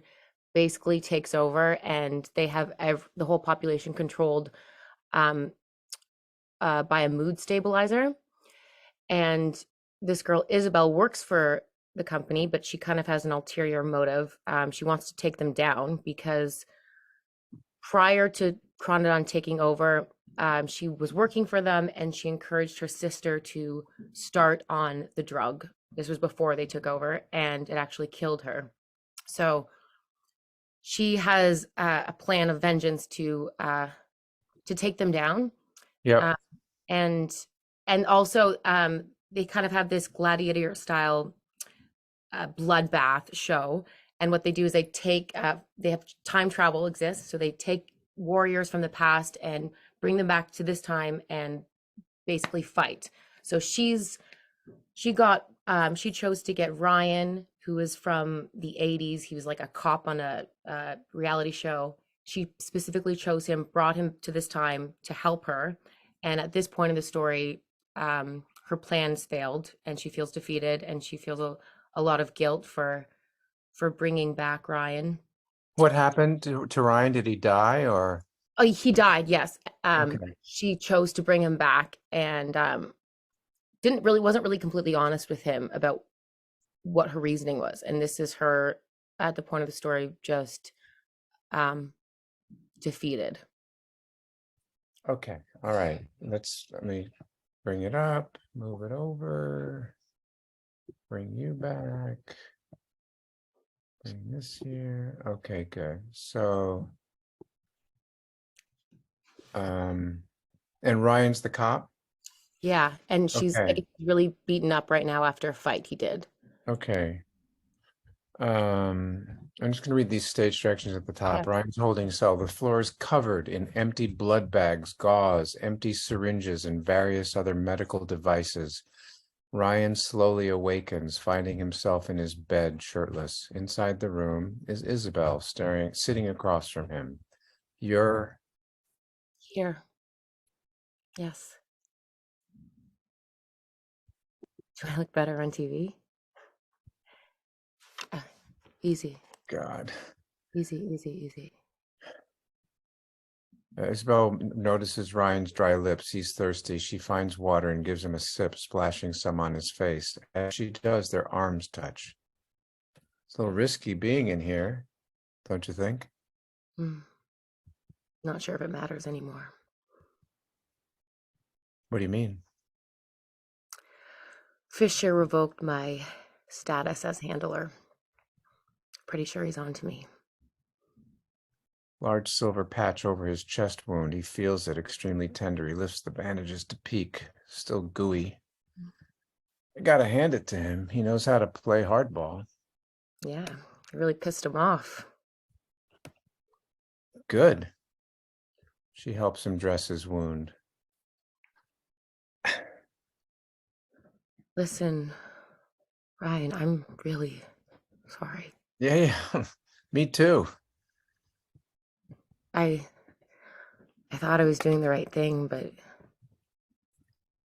basically takes over, and they have the whole population controlled by a mood stabilizer. And this girl, Isabel, works for the company, but she kind of has an ulterior motive. She wants to take them down because prior to Cronodon taking over, she was working for them, and she encouraged her sister to start on the drug. This was before they took over, and it actually killed her. So she has a plan of vengeance to take them down. Yeah. And also they kind of have this gladiator style bloodbath show. And what they do is they have time travel exists, so they take warriors from the past and bring them back to this time and basically fight. So she chose to get Ryan, who is from the 80s. He was like a cop on a reality show. She specifically chose him, brought him to this time to help her. And at this point in the story, her plans failed, and she feels defeated, and she feels a lot of guilt for for bringing back Ryan. What happened to Ryan? Did he die or? Oh, he died, yes. Okay. She chose to bring him back and wasn't really completely honest with him about what her reasoning was. And this is her at the point of the story just defeated. Okay. All right. Let me bring it up, move it over, bring you back, bring this here. Okay, good. So, and Ryan's the cop? Yeah, and she's Okay. like really beaten up right now after a fight he did. Okay. I'm just gonna read these stage directions at the top. Yeah. Ryan's holding cell. The floor is covered in empty blood bags, gauze, empty syringes, and various other medical devices. Ryan slowly awakens, finding himself in his bed, shirtless. Inside the room is Isabel, sitting across from him. You're Here. Yes. Do I look better on TV? Easy, God. easy, easy, easy. Isabel notices Ryan's dry lips. He's thirsty. She finds water and gives him a sip, splashing some on his face. As she does, their arms touch. It's a little risky being in here, don't you think? Not sure if it matters anymore. What do you mean? Fisher revoked my status as handler. Pretty sure he's on to me. Large silver patch over his chest wound. He feels it, extremely tender. He lifts the bandages to peek. Still gooey. I gotta hand it to him. He knows how to play hardball. Yeah, it really pissed him off. Good. She helps him dress his wound. Listen, Ryan, I'm really sorry. Yeah. Me too. I thought I was doing the right thing, but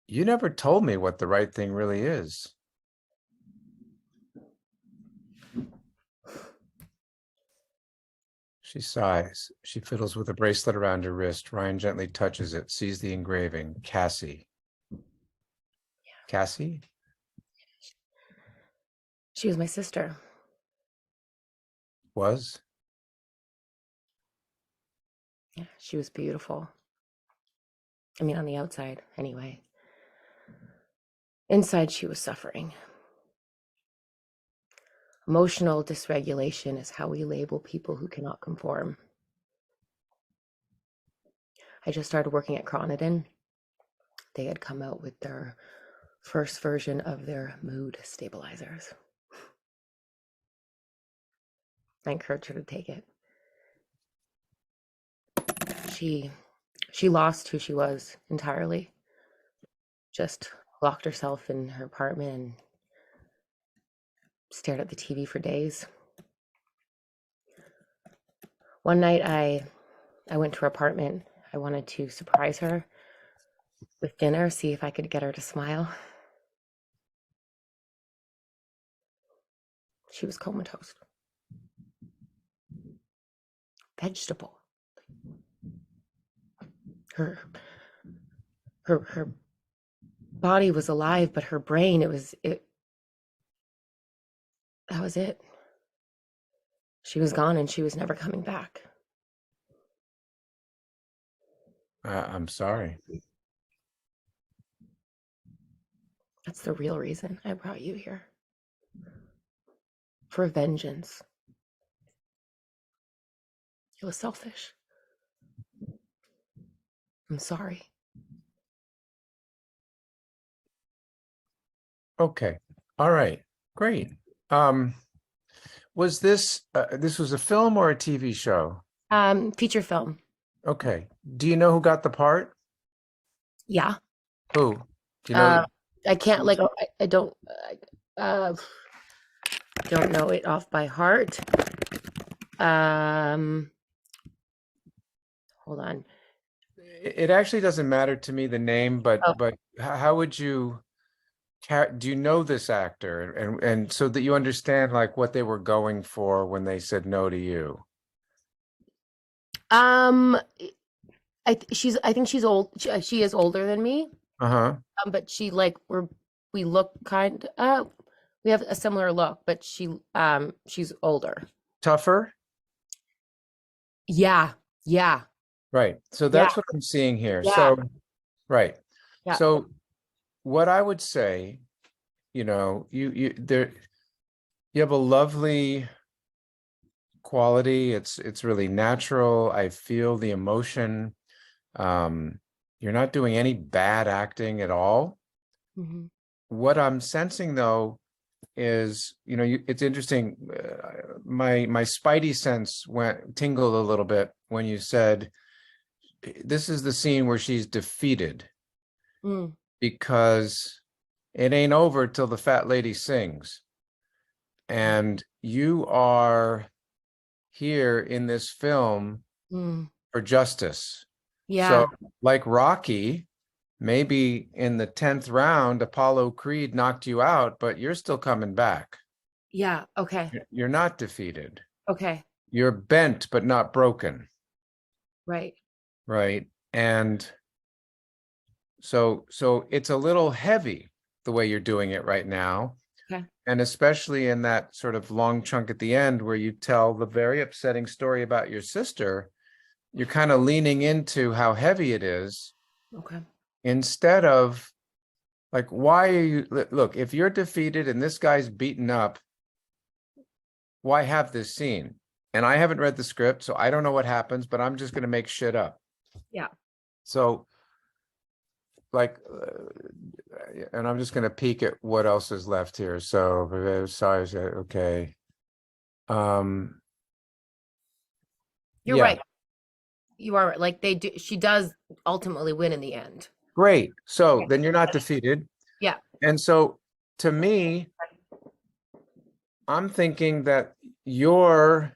You never told me what the right thing really is. She sighs. She fiddles with a bracelet around her wrist. Ryan gently touches it, sees the engraving. Cassie. Cassie? she was my sister. Was? Yeah, she was beautiful. I mean, on the outside, anyway. Inside, she was suffering. Emotional dysregulation is how we label people who cannot conform. I just started working at Cronodon. They had come out with their first version of their mood stabilizers. I encouraged her to take it. She lost who she was entirely. Just locked herself in her apartment and stared at the TV for days. One night I went to her apartment. I wanted to surprise her with dinner, see if I could get her to smile. She was comatose. Vegetable. Her body was alive, but her brain, that was it. She was gone and she was never coming back. I'm sorry. That's the real reason I brought you here. For vengeance. It was selfish. I'm sorry. Okay. All right. Great. Was this was a film or a TV show? Feature film. Okay. Do you know who got the part? Yeah. Who? Do you know? I can't I don't know it off by heart. Hold on. It actually doesn't matter to me the name, Oh. but how would you do you know this actor, and so that you understand like what they were going for when they said no to you? Um, I think she's old. She is older than me. Uh-huh. But she like we look we have a similar look, but she's older. Tougher? Yeah, yeah, Right. So yeah, that's what I'm seeing here. yeah, So, right. yeah. So what I would say, you have a lovely quality. It's really natural. I feel the emotion. You're not doing any bad acting at all. Hmm. What I'm sensing though is, it's interesting. My spidey sense went tingled a little bit when you said this is the scene where she's defeated Mm, because it ain't over till the fat lady sings. okay. And you are here in this film Mm, for justice. So, yeah, like Rocky, maybe in the 10th round, Apollo Creed knocked you out, but you're still coming back. yeah. Okay, You're not defeated. okay. You're bent, but not broken. Right. Right. And so it's a little heavy the way you're doing it right now. Okay. And especially in that sort of long chunk at the end where you tell the very upsetting story about your sister, you're kind of leaning into how heavy it is Okay. instead of like, why are you, look, if you're defeated and this guy's beaten up, why have this scene? And I haven't read the script, so I don't know what happens, but I'm just going to make shit up. Yeah. So, like, and I'm just going to peek at what else is left here. So, sorry, okay. You're Yeah, right. You are right. Like they do. She does ultimately win in the end. great. So Yeah. then you're not defeated. Yeah. And so to me, I'm thinking that you're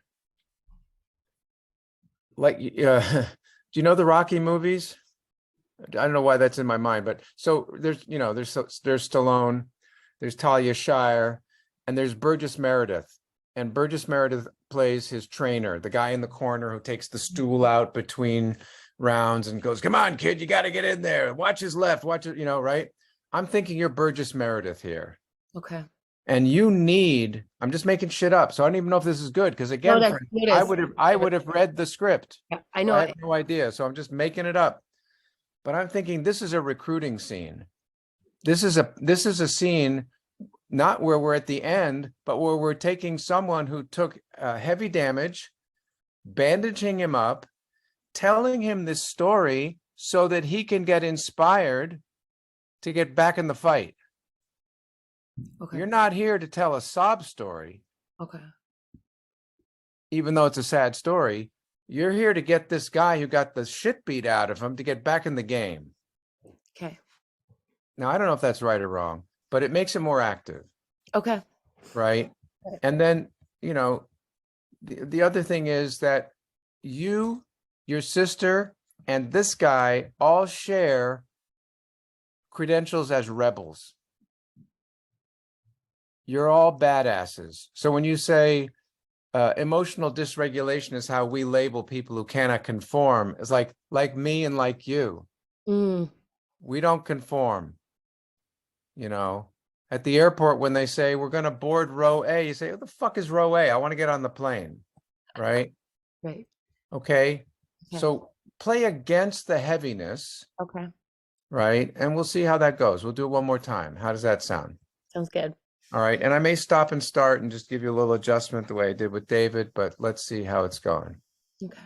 like, do you know the Rocky movies? I don't know why that's in my mind, but so there's Stallone, there's Talia Shire, and there's Burgess Meredith. And Burgess Meredith plays his trainer, the guy in the corner who takes the stool out between rounds and goes, "Come on, kid, you got to get in there. Watch his left, watch it, right?" I'm thinking you're Burgess Meredith here. Okay. And I'm just making shit up. So I don't even know if this is good. Because No, again, that's friend, it I is. would have read the script. Yeah, I So know I it. have no idea. So I'm just making it up. But I'm thinking this is a recruiting scene. This is a scene not where we're at the end, but where we're taking someone who took heavy damage, bandaging him up, telling him this story so that he can get inspired to get back in the fight. Okay. You're not here to tell a sob story, Okay. even though it's a sad story. You're here to get this guy who got the shit beat out of him to get back in the game. Okay. Now, I don't know if that's right or wrong, but it makes it more active, Okay. right? And then, the other thing is that you, your sister, and this guy all share credentials as rebels. You're all badasses. So when you say emotional dysregulation is how we label people who cannot conform, it's like me and like you. Mm, We don't conform. At the airport, when they say we're going to board row A, you say, "What the fuck is row A? I want to get on the plane." Right? right. Okay. Okay. So play against the heaviness, Okay. right? And we'll see how that goes. We'll do it one more time. How does that sound? Sounds good. All right. And I may stop and start and just give you a little adjustment the way I did with David, but let's see how it's going. Okay.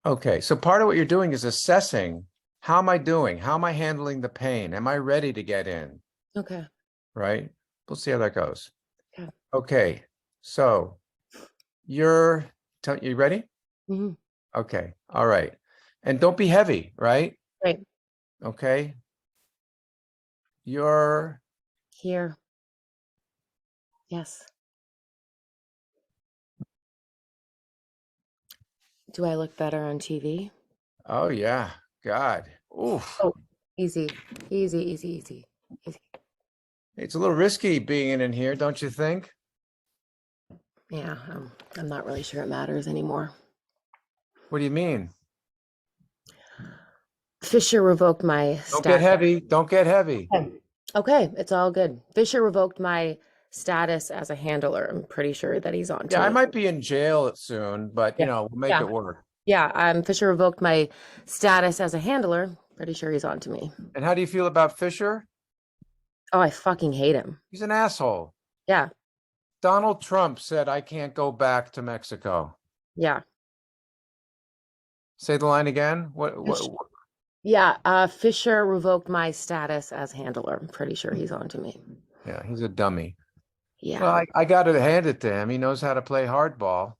Okay. So part of what you're doing is assessing, how am I doing? How am I handling the pain? Am I ready to get in? Okay. Right? We'll see how that goes. Okay. Okay. So you ready? Hmm. Okay. All right. And don't be heavy, right? Right. Okay. You're Here. Yes. Do I look better on TV? Oh yeah. God. Oof. Oh, easy, easy, easy, easy, easy. It's a little risky being in here, don't you think? Yeah, I'm not really sure it matters anymore. What do you mean? Fisher revoked my Don't get status. heavy. Don't get heavy. Okay, it's all good. Fisher revoked my status as a handler. I'm pretty sure that he's on to Yeah, I me. might be in jail soon, but Yeah. we'll make Yeah. it work. Yeah, Fisher revoked my status as a handler. Pretty sure he's on to me. And how do you feel about Fisher? Oh, I fucking hate him. He's an asshole. Yeah, Donald Trump said, I can't go back to Mexico. yeah. Say the line again. What? Yeah, Fisher revoked my status as handler. I'm pretty sure he's on to me. Yeah, he's a dummy. Yeah. Well, I got to hand it to him. He knows how to play hardball.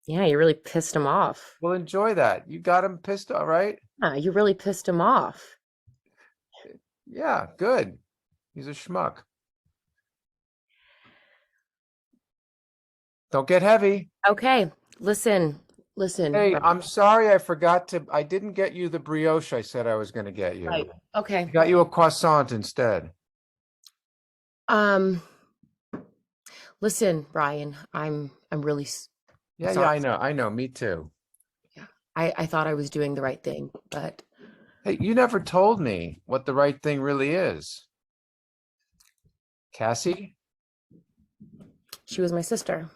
Yeah, you really pissed him off. Well, enjoy that. You got him pissed off, right? Yeah, you really pissed him off. Yeah, good. He's a schmuck. Don't get heavy. Okay, listen. Hey, Right. I'm sorry I didn't get you the brioche I said I was going to get you. Right. Okay. I got you a croissant instead. Listen, Brian, I'm really Yeah, sorry. I know. Me too. Yeah. I thought I was doing the right thing, but Hey, you never told me what the right thing really is. Cassie? she was my sister.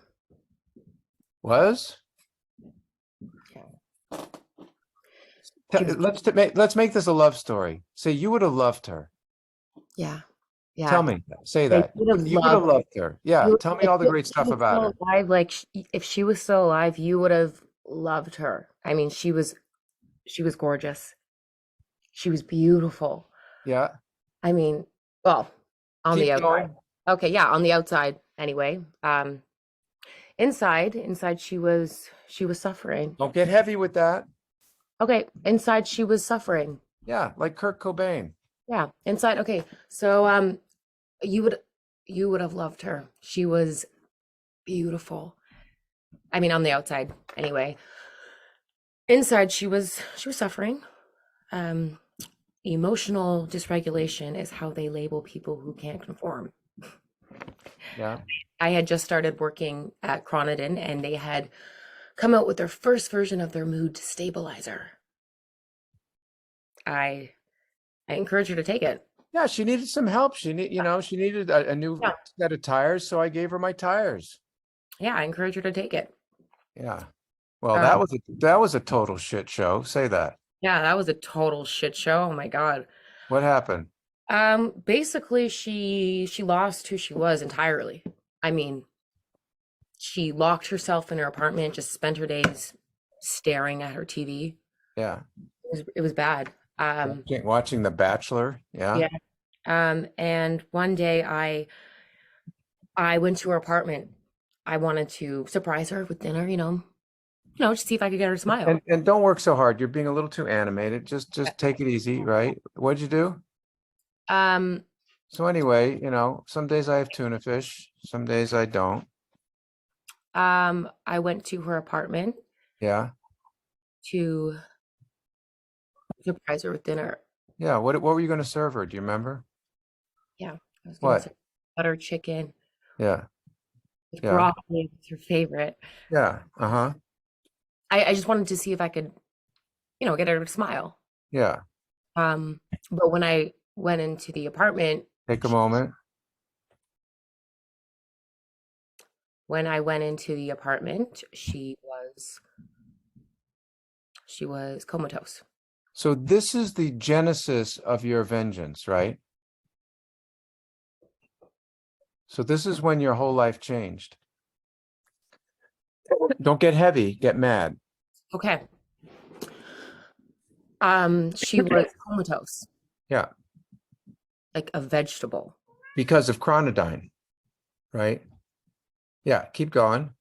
Was? She was- Let's make this a love story. Say you would have loved her. Yeah. Yeah. Tell me. Say They that. would have You would have loved her. Yeah. You- Tell me all the if great she stuff was about her. still alive, like if she was still alive, you would have loved her. I mean, she was gorgeous. She was beautiful. Yeah. I mean, well, on the Keep outside. going. Okay, yeah, on the outside anyway. Inside she was suffering. Don't get heavy with that. Okay, inside she was suffering. Yeah, like Kurt Cobain. Yeah, inside. Okay, so you would have loved her. She was beautiful. I mean, on the outside anyway. Inside she was suffering. Emotional dysregulation is how they label people who can't conform. Yeah. I had just started working at Cronodon and they had come out with their first version of their mood stabilizer. I encourage her to take it. Yeah, she needed some help. She needed a new Yeah. set of tires, so I gave her my tires. Yeah, I encourage her to take it. Yeah. Well, Um, that was a total shit show. Say that. Yeah, that was a total shit show. Oh my God. What happened? Basically she lost who she was entirely. I mean, she locked herself in her apartment, just spent her days staring at her TV. Yeah. It was bad. Watching The Bachelor. Yeah. Yeah. And one day I went to her apartment. I wanted to surprise her with dinner, just see if I could get her to smile. And don't work so hard. You're being a little too animated. Just take it easy, right? What'd you do? So anyway, some days I have tuna fish, some days I don't. I went to her apartment Yeah. to surprise her with dinner. Yeah. What were you going to serve her? Do you remember? Yeah. I was gonna What? say butter chicken Yeah. with Yeah. broccoli. It's her favorite. Yeah. Uh-huh. I just wanted to see if I could, get her to smile. Yeah. But when I went into the apartment, Take a moment. when I went into the apartment, she was comatose. So this is the genesis of your vengeance, right? So this is when your whole life changed. Don't get heavy, get mad. Okay. She was comatose, Yeah. like a vegetable. Because of Cronodine, right? Yeah, keep going.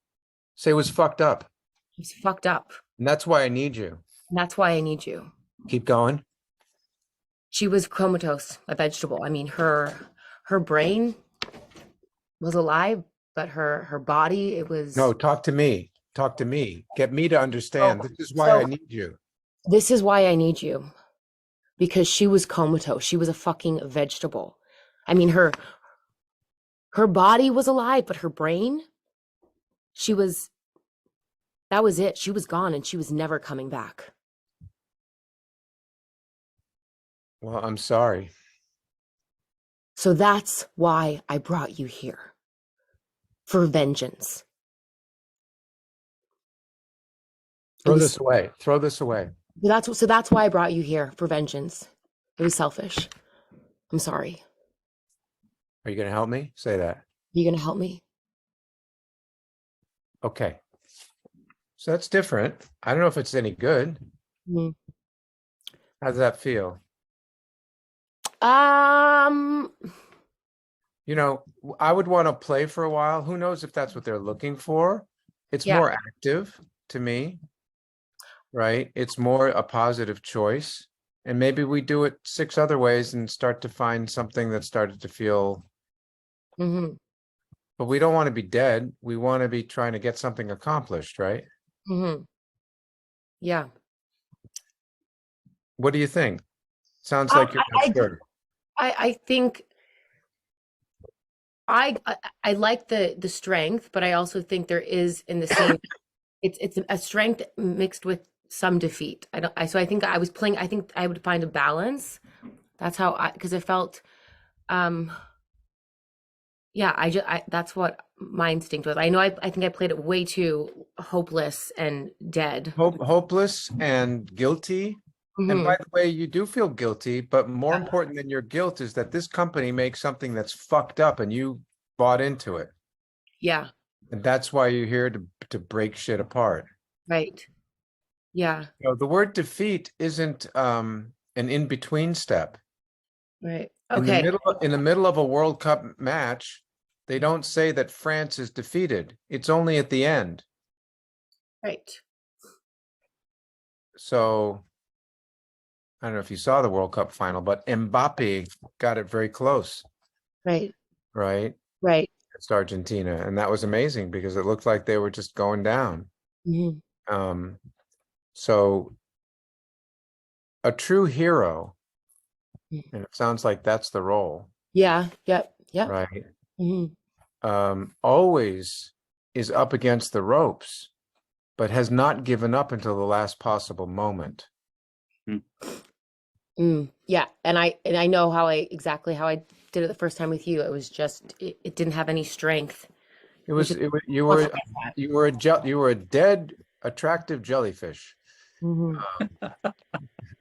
Say it was fucked up. She's fucked up. And that's why I need you. And that's why I need you. Keep going. She was comatose, a vegetable. I mean, her brain was alive, but her body, it was. No, talk to me. Talk to me. Get me to understand. This is why so- I need you. This is why I need you. Because she was comatose. She was a fucking vegetable. I mean, her body was alive, but her brain, that was it. She was gone and she was never coming back. Well, I'm sorry. So that's why I brought you here. For vengeance. Throw was- this away. Throw this away. So that's why I brought you here, for vengeance. It was selfish. I'm sorry. Are you going to help me? Say that. Are you gonna help me? Okay. So that's different. I don't know if it's any good. Mhm. How does that feel? You know, I would want to play for a while. Who knows if that's what they're looking for? It's Yeah. more active to me, right? It's more a positive choice. And maybe we do it 6 other ways and start to find something that started to feel, Mm-hmm. but we don't want to be dead. We want to be trying to get something accomplished, right? Mm-hmm. Yeah. What do you think? Sounds like you're not sure. I think I like the strength, but I also think there is in the same it's a strength mixed with some defeat. So I think I was playing, I think I would find a balance. That's how because I felt yeah, that's what my instinct was. I know I think I played it way too hopeless and dead. Hopeless and guilty. And by Mhm. the way, you do feel guilty, but more Yeah. important than your guilt is that this company makes something that's fucked up and you bought into it. Yeah, And that's why you're here to break shit apart. right. Yeah, You know, the word defeat isn't an in-between step. right. In the Okay. middle of a World Cup match, they don't say that France is defeated. It's only at the end. Right. So I don't know if you saw the World Cup final, but Mbappe got it very close, Right. right? Right. It's Argentina, and that was amazing because it looked like they were just going down. Mhm. So a true hero, Mm. and it sounds like that's the role, Yeah. Yep. Yep. right? Mhm. Always is up against the ropes, but has not given up until the last possible moment. Yeah, and I know exactly how I did it the first time with you. It was just it didn't have any strength. It was, just it was wasn't like that. you were a dead, attractive jellyfish, Mhm.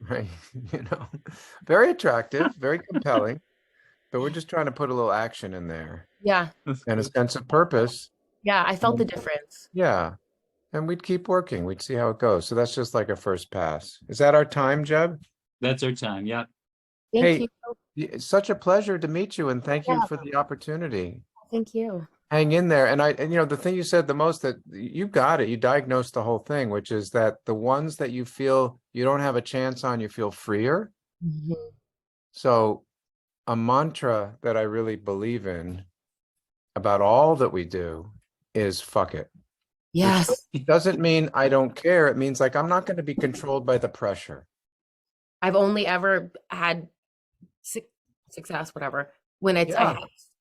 right? You know, very attractive, very compelling, but we're just trying to put a little action in there Yeah. and a sense of purpose. Yeah, I felt the difference. Yeah. And we'd keep working. We'd see how it goes. So that's just like a first pass. Is that our time, Jeb? That's our time. Yeah. Thank Hey, you. it's such a pleasure to meet you and thank you Yeah, for the opportunity. thank you. Hang in there. And you know, the thing you said the most that you got it, you diagnosed the whole thing, which is that the ones that you feel you don't have a chance on, you feel freer. Mhm. So a mantra that I really believe in about all that we do is fuck it. Which Yes. doesn't mean I don't care. It means like I'm not going to be controlled by the pressure. I've only ever had success, whatever, when Yeah.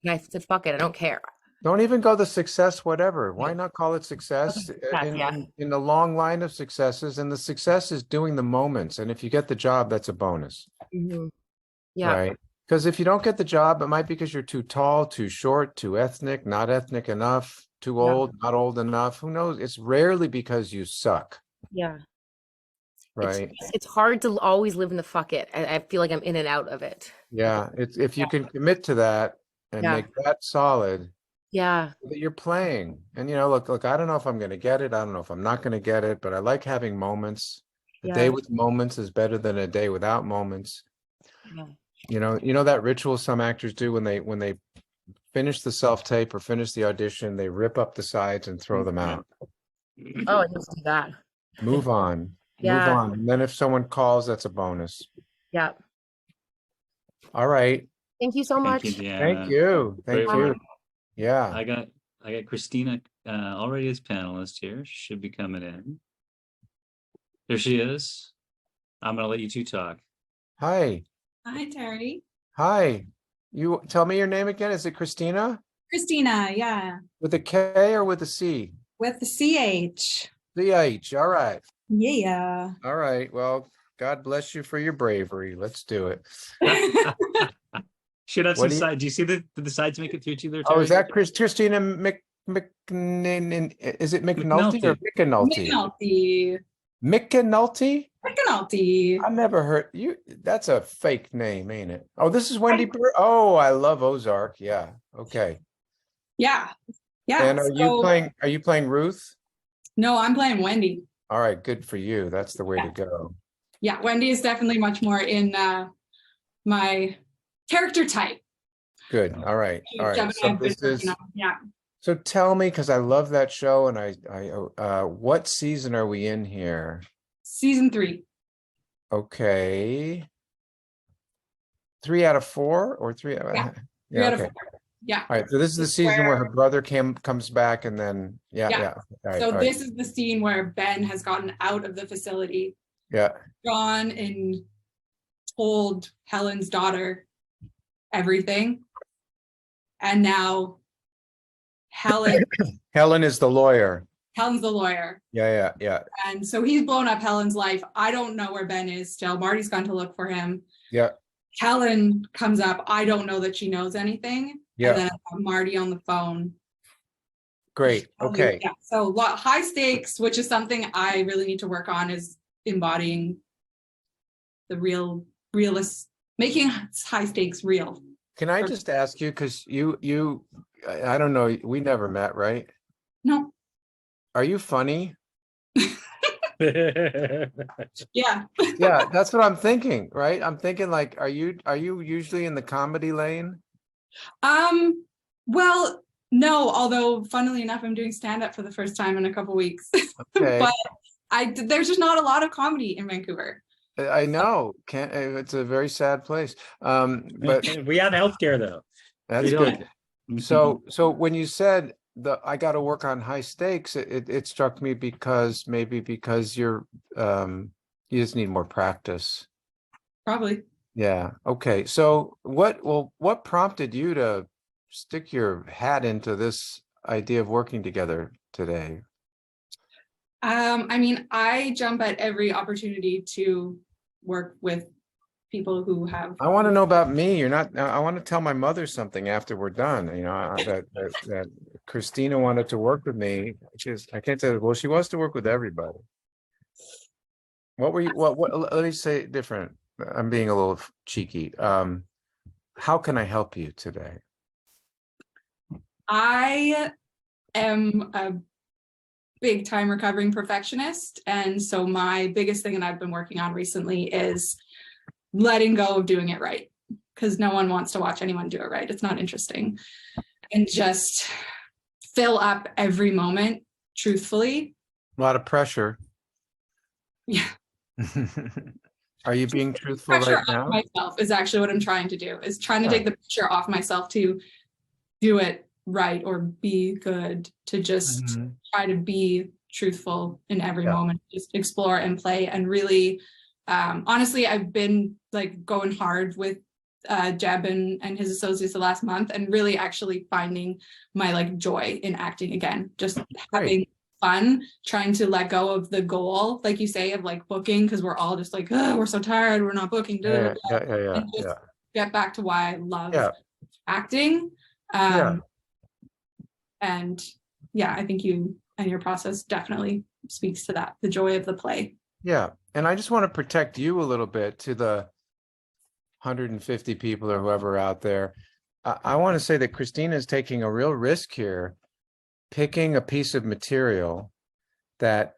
I said fuck it, I don't care. Don't even go the success, whatever. Why Yeah. not call it success Success, yeah. in the long line of successes? And the success is doing the moments. And if you get the job, that's a bonus, Mhm. Yeah. right? Because if you don't get the job, it might be because you're too tall, too short, too ethnic, not ethnic enough, too Yeah. old, not old enough. Who knows? It's rarely because you suck, Yeah. right? It's hard to always live in the fuck it. I feel like I'm in and out of it. Yeah. It's if you can commit to that and Yeah. make that solid, Yeah. that you're playing. And you know, look, I don't know if I'm going to get it. I don't know if I'm not going to get it, but I like having moments. A day Yeah. with moments is better than a day without moments. Yeah. You know that ritual some actors do when they finish the self-tape or finish the audition, they rip up the sides and throw them out. Oh, I need to do that. Move on. Move Yeah. on. And then if someone calls, that's a bonus. Yeah. All right. Thank you so Thank much. you, Deanna. Thank you. Very Thank well. you. Yeah. I got Christina already as panelist here. She should be coming in. There she is. I'm gonna let you two talk. Hi. Hi, Terry. Hi. You tell me your name again. Is it Christina? Christina, yeah, With a K or with a C? with the CH. CH. All right. Yeah. All right. Well, God bless you for your bravery. Let's do it. Should have What some do you- side. Do you see the did the sides make it through to you there, Oh, is Terry? that Christina is it McNulty or McAnulty? McNulty. McAnulty? McNulty. I never heard you. That's a fake name, ain't it? Oh, this is Wendy. Oh, I love Ozark. Yeah. Okay. Yeah. Yeah. And are you playing Ruth? No, I'm playing Wendy. All right, good for you. That's the way to Yeah. go. Yeah, Wendy is definitely much more in my character type. Good. All right. All right. Gemini, So I've been this is working on. Yeah. so tell me, because I love that show, and what season are we in here? Season 3. Okay. 3 out of 4 or 3? Yeah. 3 Yeah, out of okay. 4. Yeah. All right. So this is the This is season where where- her brother comes back, and then Yeah. yeah. All right, So all right. this is the scene where Ben has gotten out of the facility, Yeah. gone and told Helen's daughter everything. And now Helen's the lawyer. the lawyer. Yeah. And so he's blown up Helen's life. I don't know where Ben is still. Marty's gone to look for him. Yeah. Helen comes up. I don't know that she knows anything. Yeah. And then I got Marty on the phone. Great. Okay. Yeah. So high stakes, which is something I really need to work on, is embodying the realist, making high stakes real. Can I just ask you, because I don't know, we never met, right? No. Are you funny? Yeah. Yeah, that's what I'm thinking, right? I'm thinking like, are you usually in the comedy lane? Well, no, although funnily enough, I'm doing stand-up for the first time in a couple weeks. Okay. But there's just not a lot of comedy in Vancouver. I know. Can't. It's a very sad place. But we have healthcare though. that's We good. don't. So when you said I got to work on high stakes, it struck me because you're you just need more practice. Probably. Yeah. Okay. So what prompted you to stick your hat into this idea of working together today? I mean, I jump at every opportunity to work with people who have. I want to know about me. You're not. I want to tell my mother something after we're done. You know that Christina wanted to work with me. I can't tell. Well, she wants to work with everybody. What were you? What? Let me say it different. I'm being a little cheeky. How can I help you today? I am a big time recovering perfectionist. And so my biggest thing that I've been working on recently is letting go of doing it right, because no one wants to watch anyone do it right. It's not interesting. And just fill up every moment truthfully. A lot of pressure. Yeah. Are you being truthful Pressure right now? off myself is actually what I'm trying to do, is trying to Yeah. take the pressure off myself to do it right or be good, to just Mhm. try to be truthful in every Yeah. moment, just explore and play. And really, honestly, I've been like going hard with Jeb and his associates the last month, and really actually finding my like joy in acting again, just having fun, trying to let go of the goal, like you say, of like booking, because we're all just like, oh, we're so tired, we're not booking, Yeah. and just get back to why I love Yeah. acting. Yeah. And yeah, I think you and your process definitely speaks to that, the joy of the play. Yeah. And I just want to protect you a little bit, to the 150 people or whoever out there. I want to say that Christina is taking a real risk here, picking a piece of material that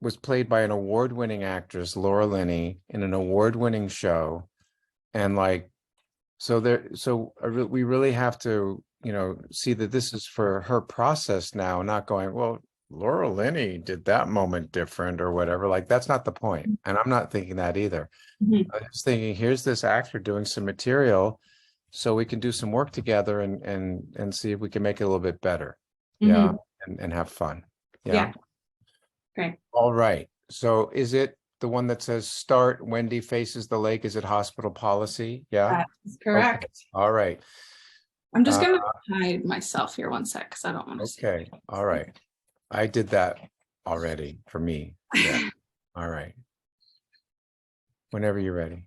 was played by an award-winning actress, Laura Linney, in an award-winning show. And like, we really have to, see that this is for her process now, not going, well, Laura Linney did that moment different or whatever. Like, that's not the point. And I'm not thinking that either. Mm-hmm. I was thinking, here's this actor doing some material, so we can do some work together and see if we can make it a little bit better. Yeah. And have fun. Yeah. Great. All right. So is it the one that says start Wendy faces the lake? Is it hospital policy? Yeah. That's correct. Okay. All right. I'm just gonna hide myself here one sec because I don't want to see. Okay. All right. I did that already for me. Yeah. All right. Whenever you're ready.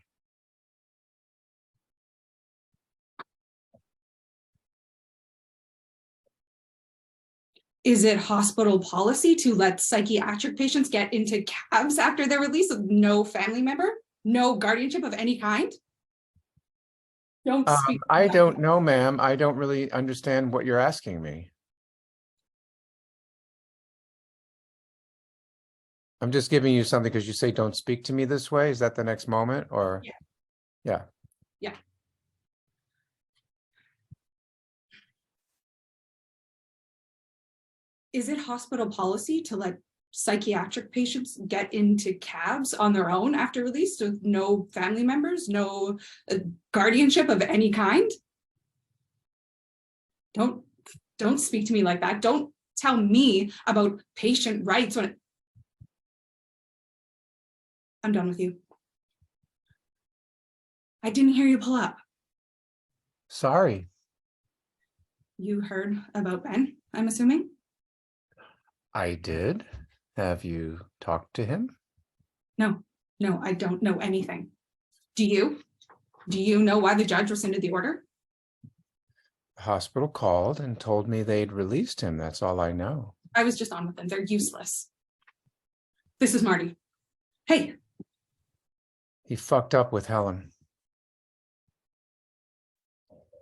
Is it hospital policy to let psychiatric patients get into cabs after their release with no family member, no guardianship of any kind? Don't speak. I don't know, ma'am. I don't really understand what you're asking me. I'm just giving you something because you say don't speak to me this way. Is that the next moment or? Yeah. Yeah. Yeah. Is it hospital policy to let psychiatric patients get into cabs on their own after release with no family members, no guardianship of any kind? Don't speak to me like that. Don't tell me about patient rights when I'm done with you. I didn't hear you pull up. Sorry. You heard about Ben, I'm assuming? I did. Have you talked to him? No, I don't know anything. Do you? Do you know why the judge rescinded the order? The hospital called and told me they'd released him. That's all I know. I was just on with them. They're useless. This is Marty. Hey. He fucked up with Helen.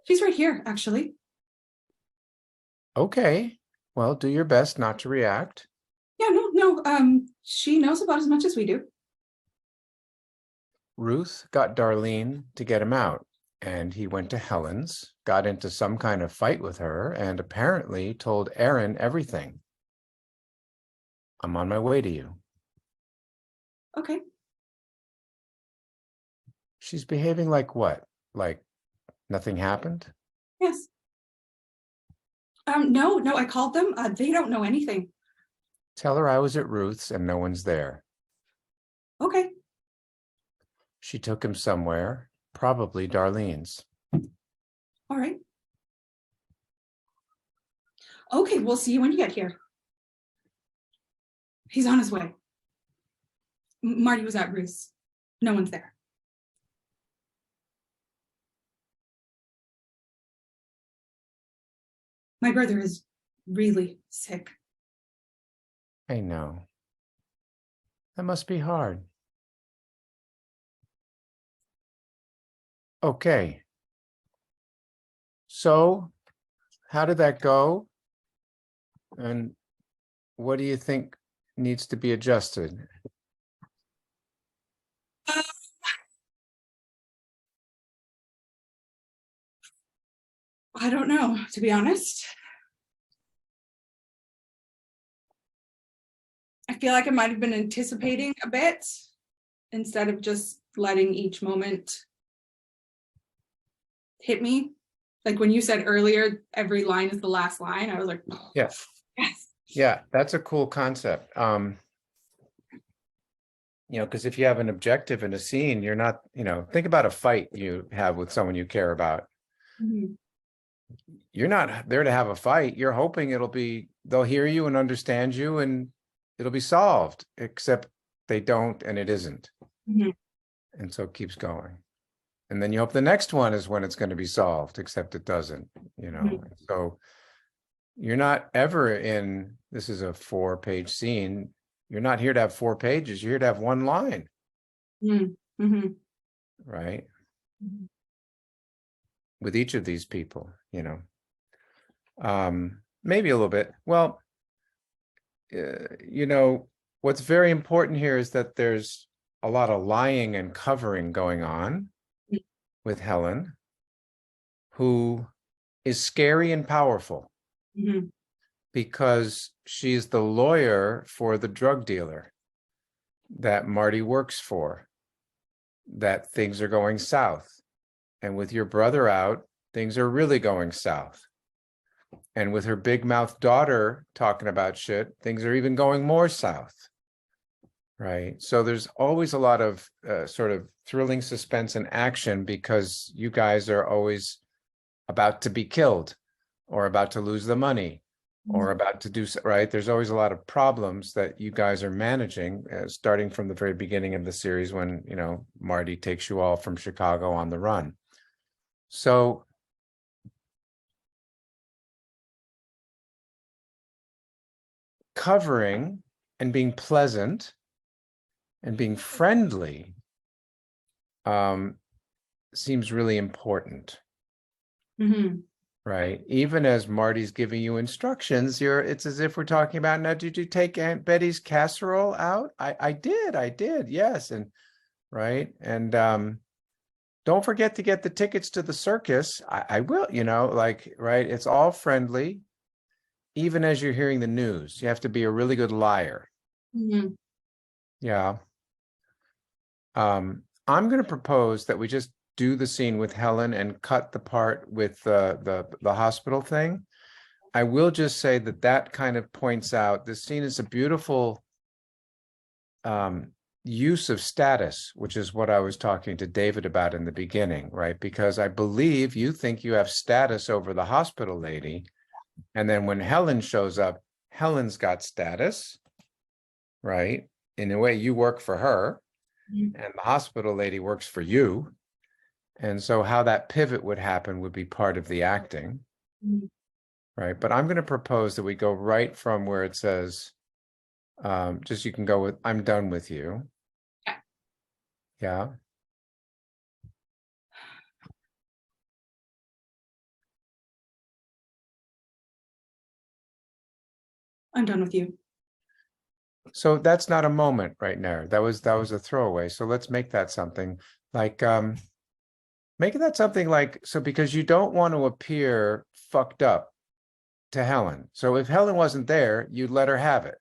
She's right here, actually. Okay. Well, do your best not to react. Yeah, no. She knows about as much as we do. Ruth got Darlene to get him out, and he went to Helen's, got into some kind of fight with her, and apparently told Aaron everything. I'm on my way to you. Okay. She's behaving like what? Like nothing happened? Yes. No, I called them. They don't know anything. Tell her I was at Ruth's and no one's there. Okay. She took him somewhere, probably Darlene's. All right. Okay, we'll see you when you get here. He's on his way. Marty was at Ruth's. No one's there. My brother is really sick. I know. That must be hard. Okay. So, how did that go? And what do you think needs to be adjusted? I don't know, to be honest. I feel like I might have been anticipating a bit instead of just letting each moment hit me. Like when you said earlier, every line is the last line. I was like, oh, Yes. yes. Yeah, that's a cool concept. Because if you have an objective in a scene, you're not, think about a fight you have with someone you care about. Mhm. You're not there to have a fight. You're hoping they'll hear you and understand you and it'll be solved, except they don't and it isn't. Mhm. And so it keeps going. And then you hope the next one is when it's going to be solved, except it doesn't, Mhm. So you're not ever this is a 4-page scene. You're not here to have 4 pages. You're here to have 1 line. Mm-hmm. Right? Mm-hmm. With each of these people, maybe a little bit. Well, what's very important here is that there's a lot of lying and covering going on with Helen, who is scary and powerful. Mm-hmm. Because she's the lawyer for the drug dealer that Marty works for, that things are going south. And with your brother out, things are really going south. And with her big mouth daughter talking about shit, things are even going more south. right? So there's always a lot of sort of thrilling suspense and action because you guys are always about to be killed or about to lose the money or about to do, right? There's always a lot of problems that you guys are managing, starting from the very beginning of the series when, you know, Marty takes you all from Chicago on the run. So covering and being pleasant and being friendly seems really important, right? Even as Marty's giving you instructions, it's as if we're talking about, now, did you take Aunt Betty's casserole out? I did, yes. And right. And don't forget to get the tickets to the circus. I will, you know, like, right. It's all friendly. Even as you're hearing the news, you have to be a really good liar. Yeah. I'm going to propose that we just do the scene with Helen and cut the part with the hospital thing. I will just say that that kind of points out this scene is a beautiful use of status, which is what I was talking to David about in the beginning, right? Because I believe you think you have status over the hospital lady. And then when Helen shows up, Helen's got status, right? In a way, you work for her and the hospital lady works for you. And so how that pivot would happen would be part of the acting, right? But I'm going to propose that we go right from where it says, just you can go with, I'm done with you. Yeah. I'm done with you. So that's not a moment right now. That was a throwaway. So let's make that something like, make that something like, so because you don't want to appear fucked up to Helen. So if Helen wasn't there, you'd let her have it.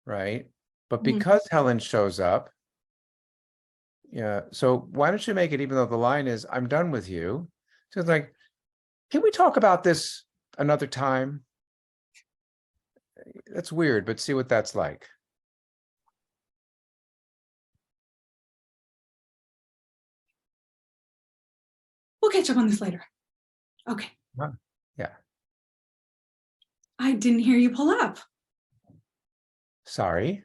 Right. But because Helen shows up, yeah. So why don't you make it, even though the line is, I'm done with you. So it's like, can we talk about this another time? That's weird, but see what that's like. We'll catch up on this later. Okay. Yeah. I didn't hear you pull up. Sorry.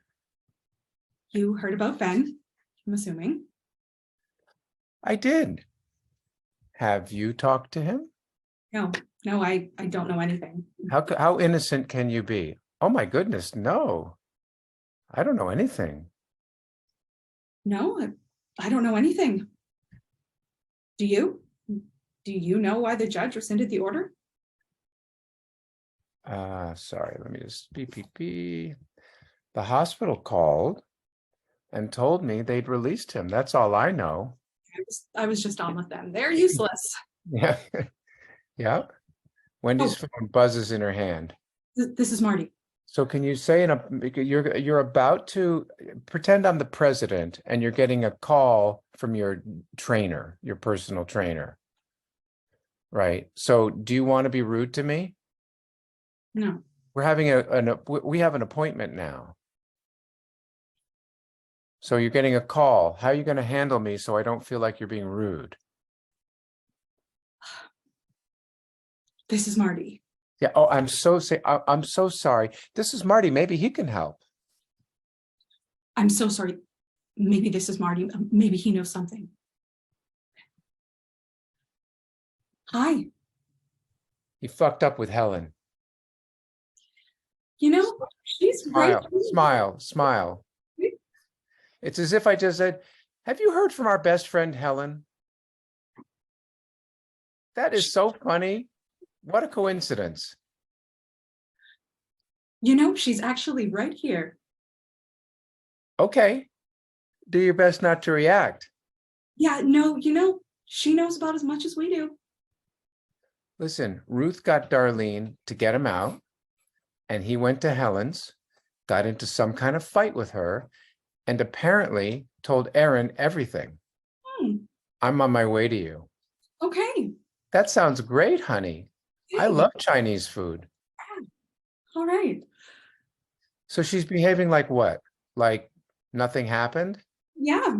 You heard about Ben, I'm assuming. I did. Have you talked to him? No, I don't know anything. How innocent can you be? Oh my goodness, no. I don't know anything. No, I don't know anything. Do you? Do you know why the judge rescinded the order? Sorry, let me just beep. The hospital called and told me they'd released him. That's all I know. I was just on with them. They're useless. Yeah. Yeah. Wendy's phone buzzes in her hand. This is Marty. So can you say you're about to pretend I'm the president and you're getting a call from your trainer, your personal trainer. Right. So do you want to be rude to me? No. We're having we have an appointment now. So you're getting a call. How are you going to handle me so I don't feel like you're being rude? This is Marty. Yeah. Oh, I'm so sorry. This is Marty. Maybe he can help. I'm so sorry. Maybe this is Marty. Maybe he knows something. Hi. He fucked up with Helen. You know, she's Smile, right. smile. It's as if I just said, have you heard from our best friend, Helen? That is so funny. What a coincidence. You know, she's actually right here. Okay. Do your best not to react. Yeah, no, you know, she knows about as much as we do. Listen, Ruth got Darlene to get him out, and he went to Helen's, got into some kind of fight with her, and apparently told Erin everything. I'm on my way to you. Okay. That sounds great, honey. I love Chinese food. All right. So she's behaving like what? like nothing happened? Yeah.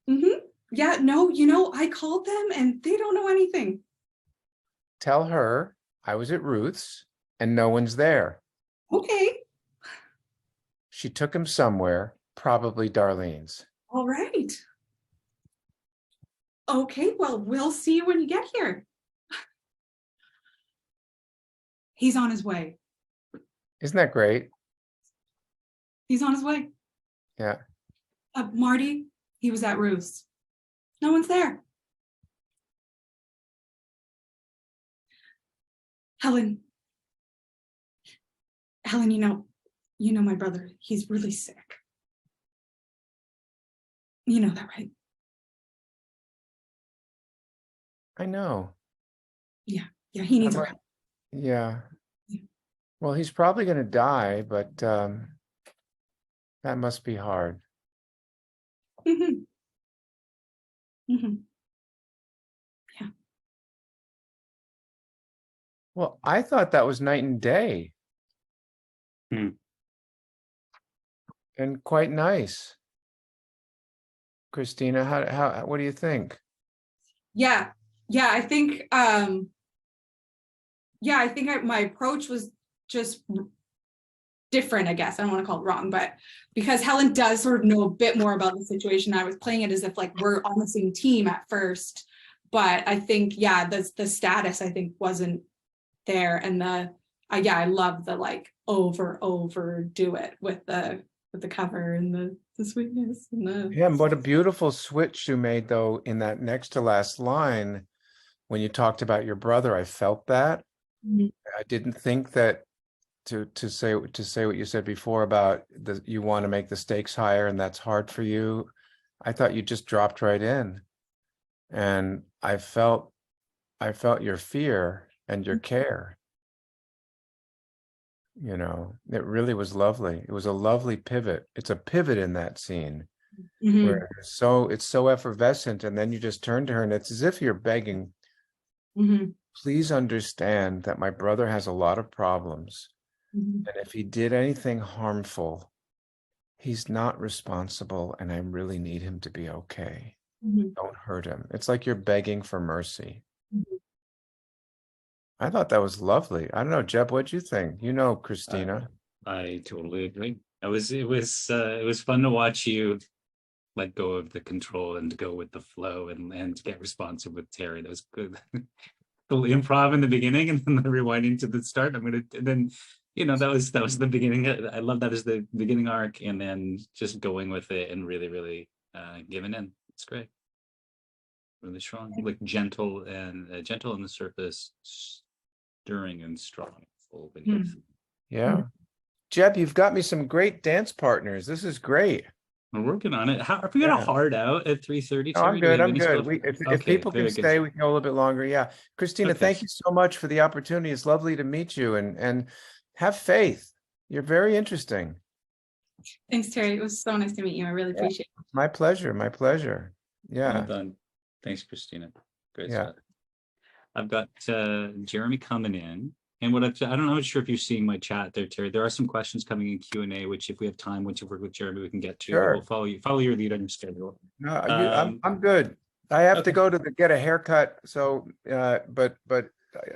Mm-hmm. Yeah, no, you know, I called them and they don't know anything. Tell her I was at Ruth's and no one's there. Okay. She took him somewhere, probably Darlene's. All right. Okay, well, we'll see you when you get here. He's on his way. Isn't that great? He's on his way. Yeah. Marty, he was at Ruth's. No one's there. Helen, you know my brother, he's really sick. You know that, right? I know. Yeah, he needs I'm our like- help. Yeah. Yeah. Well, he's probably going to die, but that must be hard. Mm-hmm. Mm-hmm. Well, I thought that was night and day. Hmm. And quite nice. Christina, what do you think? Yeah, I think my approach was just different, I guess. I don't want to call it wrong, but because Helen does sort of know a bit more about the situation, I was playing it as if like we're on the same team at first. But I think, yeah, the status I think wasn't there. And I love the like overdo it with the cover and the sweetness and the Yeah, and what a beautiful switch you made though in that next to last line when you talked about your brother. I felt that. Mhm. I didn't think that to say what you said before about you want to make the stakes higher and that's hard for you. I thought you just dropped right in. And I felt your fear and your care. You know, it really was lovely. It was a lovely pivot. It's a pivot in that scene Mhm. where it's so effervescent, and then you just turn to her and it's as if you're begging, Mhm. please understand that my brother has a lot of problems. Mhm. And if he did anything harmful, he's not responsible, and I really need him to be okay. Mhm. Don't hurt him. It's like you're begging for mercy. Mhm. I thought that was lovely. I don't know, Jeb, what'd you think? You know, Christina. I totally agree. It was fun to watch you let go of the control and go with the flow and get responsive with Terry. That was good. The improv in the beginning and then the rewinding to the start. That was the beginning. I love that as the beginning arc, and then just going with it and really giving in. It's great. Really strong, like gentle on the surface, stirring and strong, full beneath. Yeah. Jeb, you've got me some great dance partners. This is great. We're working on it. Are we gonna hard out at 3:30? No, I'm good. I'm good. If Okay, people can very good. stay, we can go a little bit longer. Yeah. Christina, Okay. thank you so much for the opportunity. It's lovely to meet you, and have faith. You're very interesting. Thanks, Terry. It was so nice to meet you. I really appreciate it. My pleasure. My pleasure. Well Yeah. done. Thanks, Christina. Great Yeah. stuff. I've got Jeremy coming in. And I don't know, I'm not sure if you're seeing my chat there, Terry. There are some questions coming in Q&A, which if we have time, once you work with Jeremy, we can get to. Sure. We'll follow your lead on your schedule. No, I'm good. I have to go to get a haircut. So, but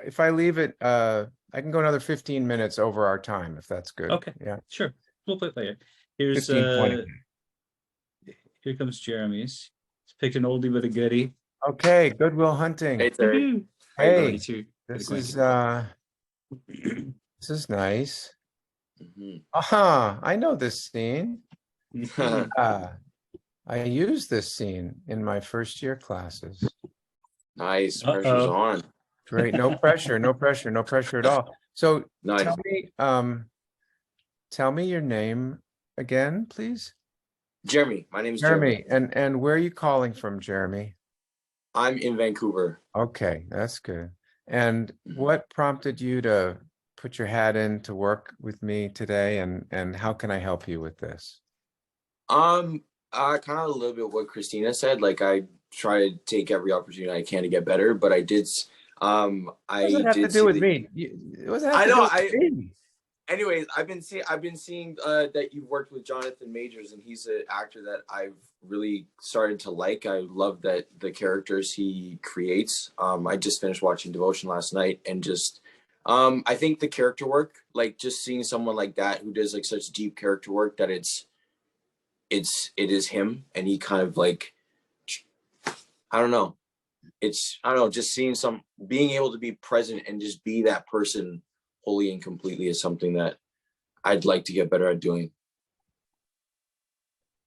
if I leave it, I can go another 15 minutes over our time, if that's good. Okay. Yeah. Sure. We'll play it later. Here's 15, 20. Here comes Jeremy's. He's picked an oldie but a goodie. Okay. Goodwill Hunting. Hey, Terry. Hey, This this is nice. Mhm. I know this scene. I used this scene in my first year classes. Nice. Pressure's on. Great. No pressure, no pressure, no pressure at all. So Nice. tell me your name again, please. Jeremy. My name is Jeremy. And where are you calling from, Jeremy? I'm in Vancouver. Okay, that's good. And what prompted you to put your hat in to work with me today, and how can I help you with this? Kind of a little bit what Christina said. Like I try to take every opportunity I can to get better, but I did. What does it have to do with me? What does it have to do with me? anyways, I've been seeing that you've worked with Jonathan Majors, and he's an actor that I've really started to like. I love that the characters he creates. I just finished watching Devotion last night, and just I think the character work, like just seeing someone like that who does like such deep character work, that it is him, and he kind of like, I don't know. I don't know, just being able to be present and just be that person wholly and completely is something that I'd like to get better at doing.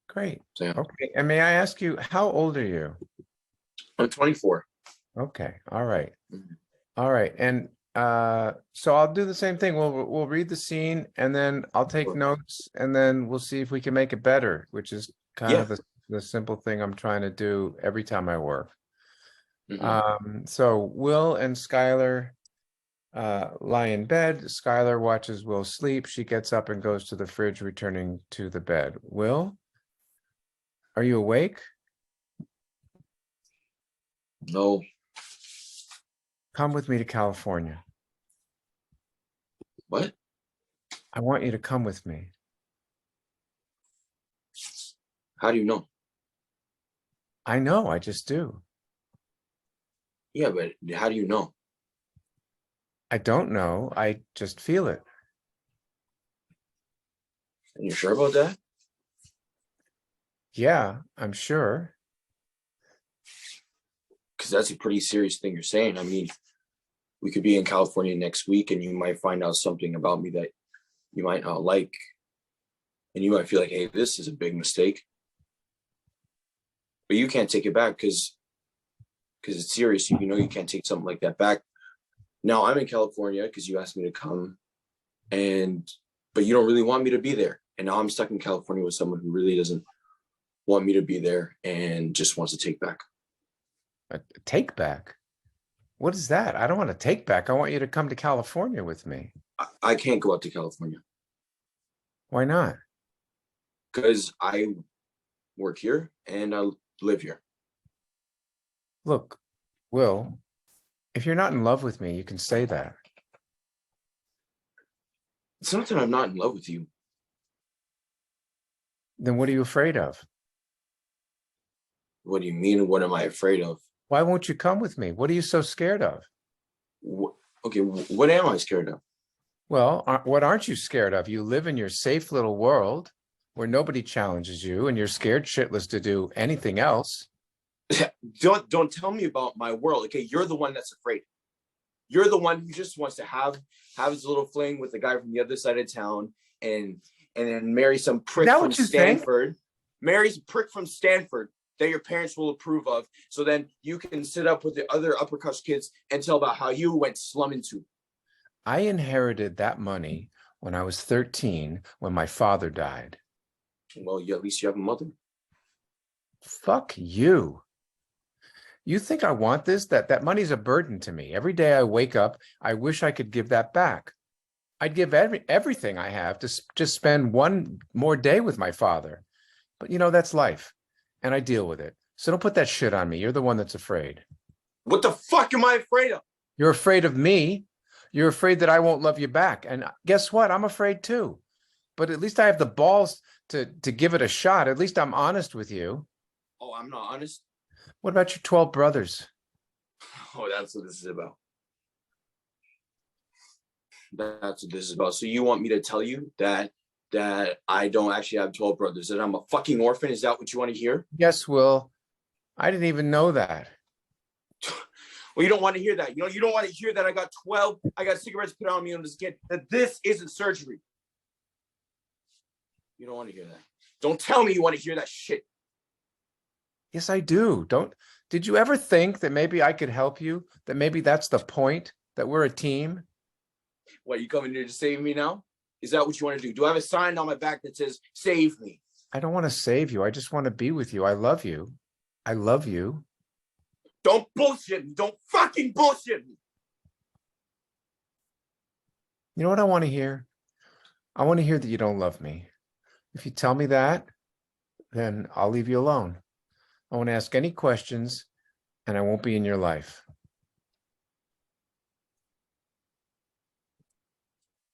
Great. So, yeah. Okay. And may I ask you, how old are you? I'm 24. Okay. All right. Mhm. All right. And so I'll do the same thing. We'll read the scene, and then I'll take Sure. notes, and then we'll see if we can make it better, which is kind Yeah. of the simple thing I'm trying to do every time I work. Mhm. So Will and Skylar lie in bed. Skylar watches Will sleep. She gets up and goes to the fridge, returning to the bed. Will, are you awake? No. Come with me to California. What? I want you to come with me. How do you know? I know, I just do. Yeah, but how do you know? I don't know. I just feel it. And you're sure about that? Yeah, I'm sure. Because that's a pretty serious thing you're saying. I mean, we could be in California next week, and you might find out something about me that you might not like, and you might feel like, hey, this is a big mistake. But you can't take it back because it's serious. You know you can't take something like that back. Now I'm in California because you asked me to come, but you don't really want me to be there. And now I'm stuck in California with someone who really doesn't want me to be there and just wants to take back. A take back? What is that? I don't want to take back. I want you to come to California with me. I can't go out to California Why not? because I work here and I live here. Look, Will, if you're not in love with me, you can say that. It's not that I'm not in love with you. Then what are you afraid of? What do you mean? What am I afraid of? Why won't you come with me? What are you so scared of? Okay, what am I scared of? Well, what aren't you scared of? You live in your safe little world where nobody challenges you, and you're scared shitless to do anything else. Don't tell me about my world. Okay, you're the one that's afraid. You're the one who just wants to have his little fling with the guy from the other side of town, and then marry some prick from Stanford. Marries a prick from Stanford that your parents will approve of. So then you can sit up with the other upper crust kids and tell about how you went slumming too. I inherited that money when I was 13, when my father died. Well, at least you have a mother. Fuck you. You think I want this? That money's a burden to me. Every day I wake up, I wish I could give that back. I'd give everything I have to just spend one more day with my father. But that's life, and I deal with it. So don't put that shit on me. You're the one that's afraid. What the fuck am I afraid of? You're afraid of me. You're afraid that I won't love you back. And guess what? I'm afraid too. But at least I have the balls to give it a shot. At least I'm honest with you. Oh, I'm not honest. What about your 12 brothers? Oh, that's what this is about. That's what this is about. So you want me to tell you that I don't actually have 12 brothers, that I'm a fucking orphan? Is that what you want to hear? Yes, Will. I didn't even know that. Well, you don't want to hear that. You don't want to hear that I got 12. I got cigarettes put on me on the skin. That this isn't surgery. You don't want to hear that. Don't tell me you want to hear that shit. Yes, I do. Did you ever think that maybe I could help you? That maybe that's the point, that we're a team? What, you coming here to save me now? Is that what you want to do? Do I have a sign on my back that says, save me? I don't want to save you. I just want to be with you. I love you. I love you. Don't bullshit me. Don't fucking bullshit me. You know what I want to hear? I want to hear that you don't love me. If you tell me that, then I'll leave you alone. I won't ask any questions, and I won't be in your life.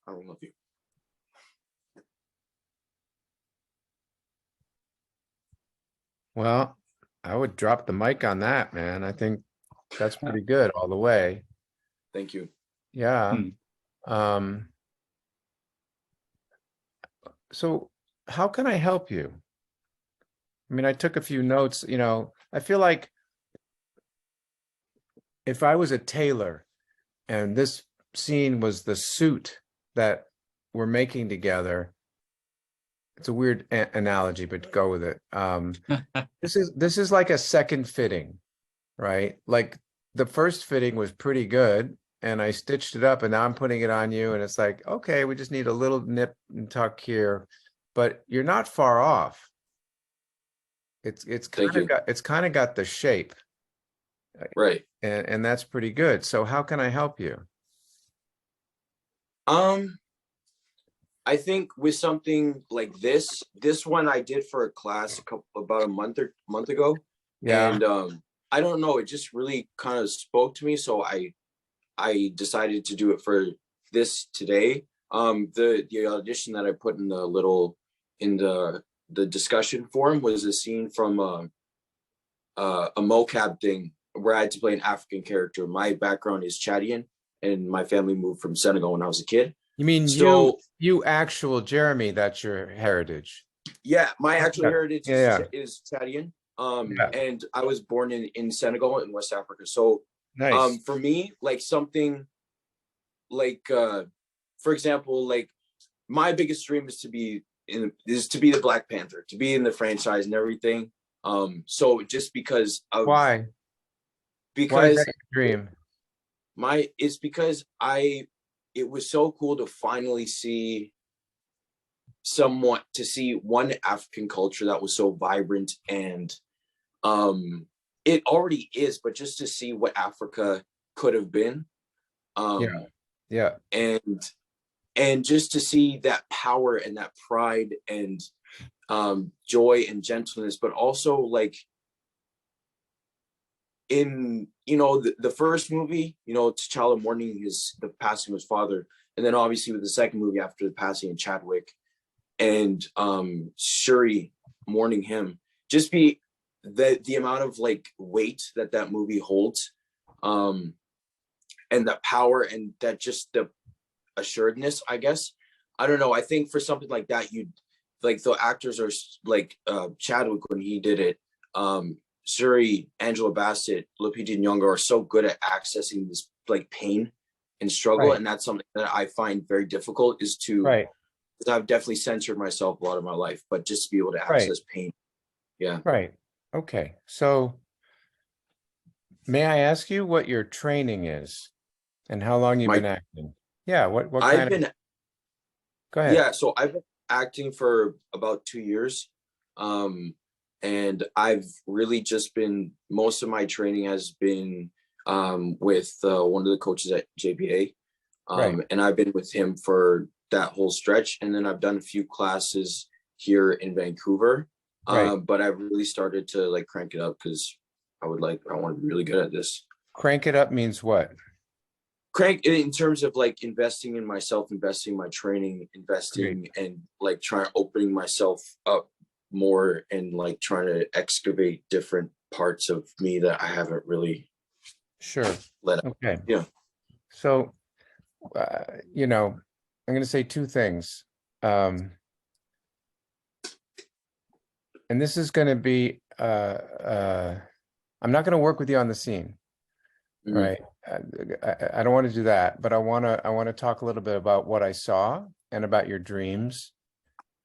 I don't love you. Well, I would drop the mic on that, man. I think that's pretty good all the way. Thank you. Yeah. Hmm. So how can I help you? I mean, I took a few notes, you know, I feel like if I was a tailor and this scene was the suit that we're making together, it's a weird analogy, but go with it. This is like a second fitting, right? Like the first fitting was pretty good and I stitched it up and now I'm putting it on you and it's like, okay, we just need a little nip and tuck here, but you're not far off. It's Thank you. kind of got the shape, Right. and that's pretty good. So how can I help you? I think with something like this one I did for a class about a month ago, Yeah. and I don't know, it just really kind of spoke to me, so I decided to do it for this today. The audition that I put in the discussion forum was a scene from a mocap thing where I had to play an African character. My background is Chadian, and my family moved from Senegal when I was a kid. You mean So you actual Jeremy, that's your heritage. yeah, my actual Yeah. heritage Yeah. is Chadian. Yeah. And I was born in Senegal in West Africa. So Nice. for me, like something like for example, like my biggest dream is to be the Black Panther, to be in the franchise and everything. So just because of Why is because that your dream? it's because it was so cool to finally see one African culture that was so vibrant, and it already is, but just to see what Africa could have been. Yeah. And just to see that power and that pride and joy and gentleness, but also like in the first movie, T'Challa mourning the passing of his father, and then obviously with the second movie after the passing of Chadwick and Shuri mourning him, just be the amount of like weight that movie holds, and the power and that just the assuredness, I guess. I don't know. I think for something like that, you'd like the actors are like Chadwick when he did it, Shuri, Angela Bassett, Lupita Nyong'o are so good at accessing this like pain and struggle, Right. and that's something that I find very difficult. Is to Right. because I've definitely censored myself a lot of my life, but just to be able to Right. access pain. Yeah. Right. Okay. So may I ask you what your training is and how long you've been acting? Yeah, what I've kind been of Go ahead. Yeah, so I've been acting for about 2 years. And I've really just been, most of my training has been with one of the coaches at JBA. Right. And I've been with him for that whole stretch. And then I've done a few classes here in Vancouver. Right. But I've really started to like crank it up because I want to be really good at this. Crank it up means what? Crank in terms of like investing in myself, investing in my training, investing Great. and like trying to opening myself up more and like trying to excavate different parts of me that I haven't really Sure. let out. Okay. Yeah. So, I'm going to say two things. And this is going to be, I'm not going to work with you on the scene, Mhm. right? I don't want to do that, but I want to talk a little bit about what I saw and about your dreams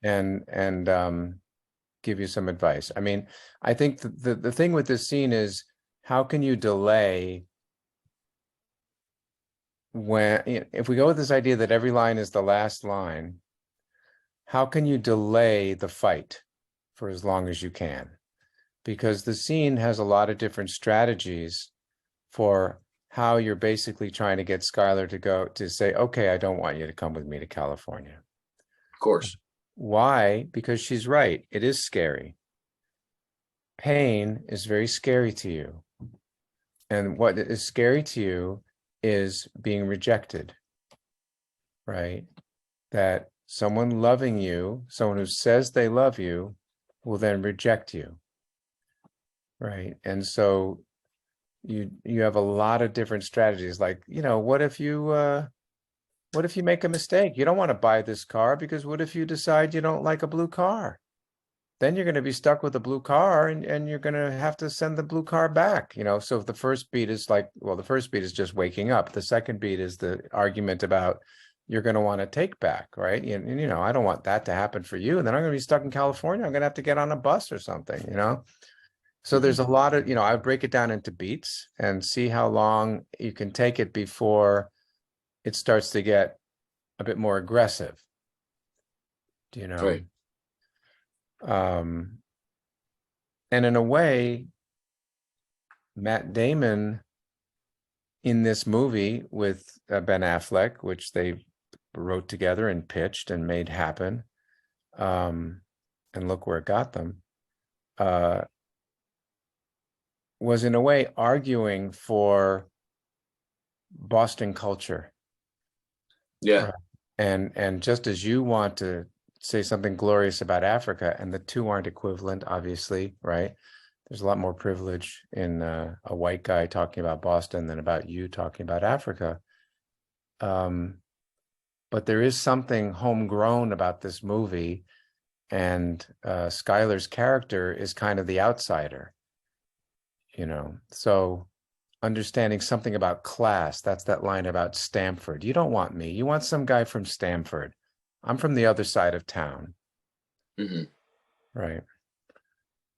and give you some advice. I mean, I think the thing with this scene is how can you delay if we go with this idea that every line is the last line, how can you delay the fight for as long as you can? Because the scene has a lot of different strategies for how you're basically trying to get Skylar to say, okay, I don't want you to come with me to California. Of course. Why? Because she's right. It is scary. Pain is very scary to you. And what is scary to you is being rejected, right? That someone loving you, someone who says they love you, will then reject you. Right. And so you have a lot of different strategies. Like, what if you make a mistake? You don't want to buy this car because what if you decide you don't like a blue car? Then you're going to be stuck with a blue car and you're going to have to send the blue car back. So if the first beat is like, well, the first beat is just waking up. The second beat is the argument about you're going to want to take back, right? And I don't want that to happen for you. And then I'm going to be stuck in California. I'm going to have to get on a bus or something. So there's a lot of, I break it down into beats and see how long you can take it before it starts to get a bit more aggressive. Right. And in a way, Matt Damon in this movie with Ben Affleck, which they wrote together and pitched and made happen, and look where it got them, was in a way arguing for Boston culture. Yeah. And just as you want to say something glorious about Africa, and the two aren't equivalent, obviously, right? There's a lot more privilege in a white guy talking about Boston than about you talking about Africa. But there is something homegrown about this movie, and Skylar's character is kind of the outsider, So understanding something about class, that's that line about Stamford. You don't want me. You want some guy from Stamford. I'm from the other side of town. Mm-hmm. Right.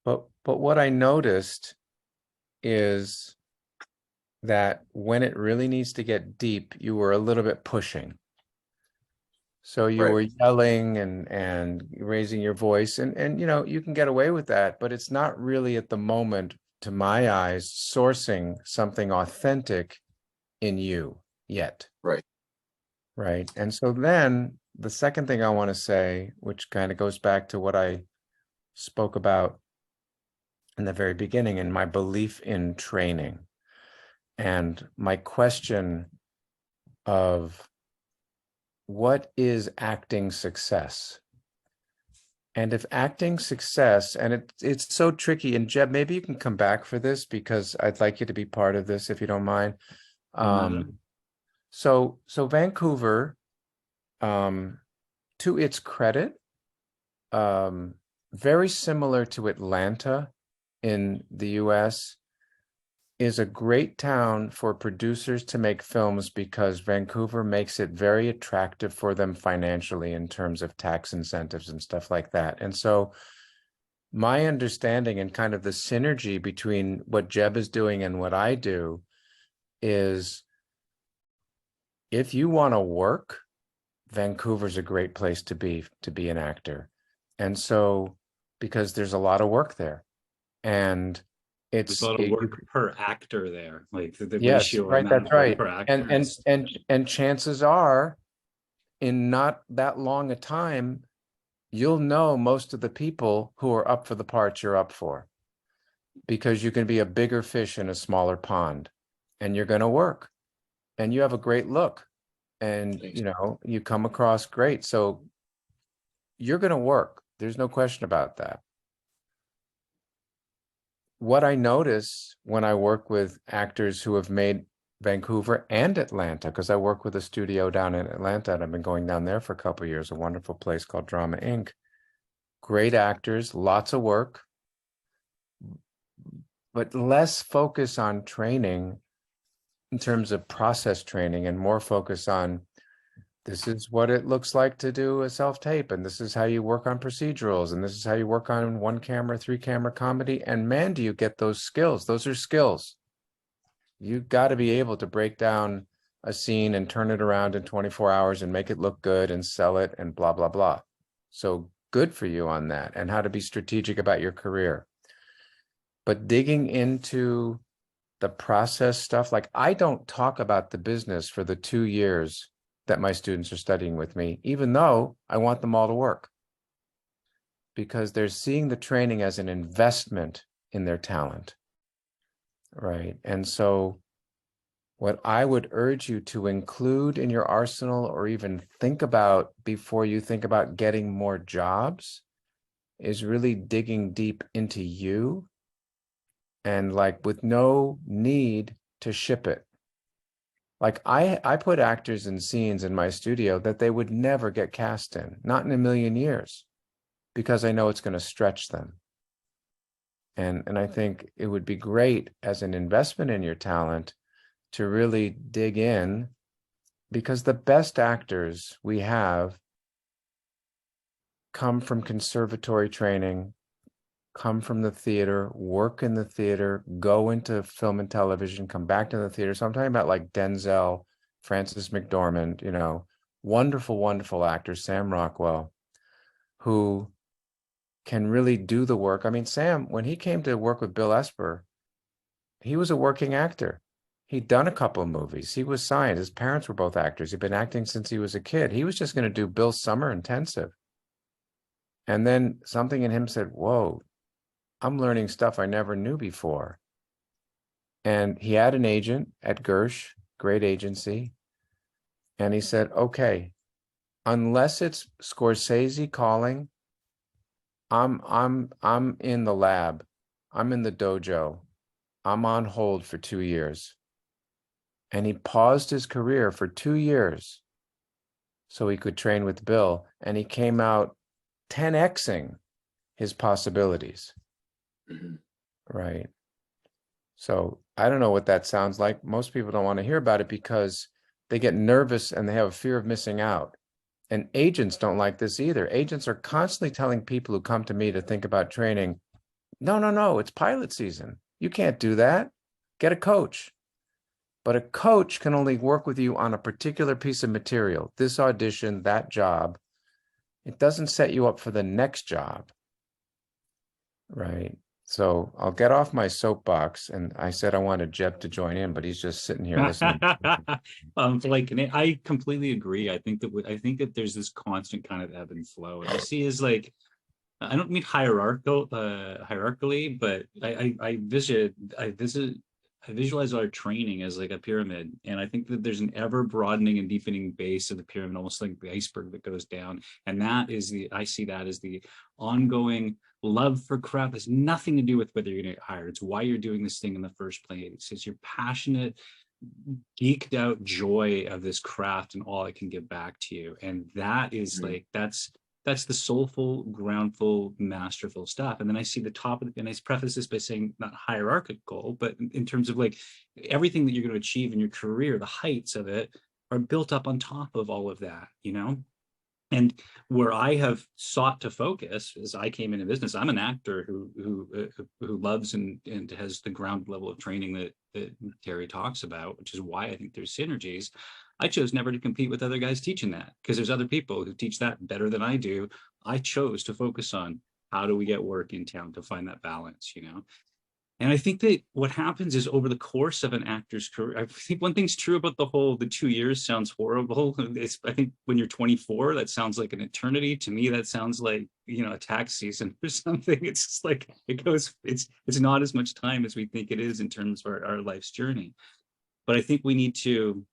But what I noticed is that when it really needs to get deep, you were a little bit pushing. So you Right. were yelling and raising your voice, and you can get away with that, but it's not really at the moment, to my eyes, sourcing something authentic in you yet. Right. Right. And so then the second thing I want to say, which kind of goes back to what I spoke about in the very beginning, and my belief in training and my question of what is acting success? And if acting success, and it's so tricky, and Jeb, maybe you can come back for this because I'd like you to be part of this if you don't mind. So Vancouver, to its credit, very similar to Atlanta in the US, is a great town for producers to make films because Vancouver makes it very attractive for them financially in terms of tax incentives and stuff like that. And so my understanding and kind of the synergy between what Jeb is doing and what I do is, if you want to work, Vancouver's a great place to be an actor. And so, because there's a lot of work there, and there's a lot of work per actor there, like the yes, ratio right, that's right. per actor. And chances are, in not that long a time, you'll know most of the people who are up for the parts you're up for, because you can be a bigger fish in a smaller pond, and you're going to work, and you have a great look, and you come across great, so you're going to work. There's no question about that. What I notice when I work with actors who have made Vancouver and Atlanta, because I work with a studio down in Atlanta, and I've been going down there for a couple of years, a wonderful place called Drama Inc. Great actors, lots of work, but less focus on training in terms of process training, and more focus on, this is what it looks like to do a self-tape, and this is how you work on procedurals, and this is how you work on 1-camera, 3-camera comedy. And man, do you get those skills. Those are skills. You've got to be able to break down a scene and turn it around in 24 hours and make it look good and sell it and blah, blah, blah. So good for you on that, and how to be strategic about your career. But digging into the process stuff, like, I don't talk about the business for the 2 years that my students are studying with me, even though I want them all to work, because they're seeing the training as an investment in their talent, right? And so what I would urge you to include in your arsenal, or even think about before you think about getting more jobs, is really digging deep into you and like with no need to ship it. Like I put actors in scenes in my studio that they would never get cast in, not in a million years, because I know it's going to stretch them. And I think it would be great as an investment in your talent to really dig in, because the best actors we have come from conservatory training, come from the theater, work in the theater, go into film and television, come back to the theater. So I'm talking about like Denzel, Francis McDormand, you know, wonderful, wonderful actors, Sam Rockwell, who can really do the work. I mean, Sam, when he came to work with Bill Esper, he was a working actor. He'd done a couple of movies. He was signed. His parents were both actors. He'd been acting since he was a kid. He was just going to do Bill's summer intensive. And then something in him said, whoa, I'm learning stuff I never knew before. And he had an agent at Gersh, great agency. And he said, okay, unless it's Scorsese calling, I'm in the lab. I'm in the dojo. I'm on hold for 2 years. And he paused his career for 2 years so he could train with Bill. And he came out 10xing his possibilities. Mm-hmm. Right. So I don't know what that sounds like. Most people don't want to hear about it because they get nervous and they have a fear of missing out. And agents don't like this either. Agents are constantly telling people who come to me to think about training, no, it's pilot season. You can't do that. Get a coach. But a coach can only work with you on a particular piece of material, this audition, that job. It doesn't set you up for the next job. Right. So I'll get off my soapbox. And I said I wanted Jeb to join in, but he's just sitting here listening. Like, and I completely agree. I think that there's this constant kind of ebb and flow. And I see is like, I don't mean hierarchically, but I visualize our training as like a pyramid. And I think that there's an ever broadening and deepening base of the pyramid, almost like the iceberg that goes down. And I see that as the ongoing love for craft. Has nothing to do with whether you're going to get hired. It's why you're doing this thing in the first place. It's your passionate, geeked out joy of this craft and all it can give back to you. And that is like, that's the soulful, groundful, masterful stuff. And then I see the top of it, and I preface this by saying not hierarchical, but in terms of like everything that you're going to achieve in your career, the heights of it are built up on top of all of that, you know? And where I have sought to focus as I came into business, I'm an actor who loves and has the ground level of training that Terry talks about, which is why I think there's synergies. I chose never to compete with other guys teaching that, because there's other people who teach that better than I do. I chose to focus on how do we get work in town to find that balance, you know? And I think that what happens is over the course of an actor's career, I think one thing's true about the 2 years sounds horrible. I think when you're 24, that sounds like an eternity. To me, that sounds like, you know, a tax season or something. It's just like, it's not as much time as we think it is in terms of our life's journey. But I think we need to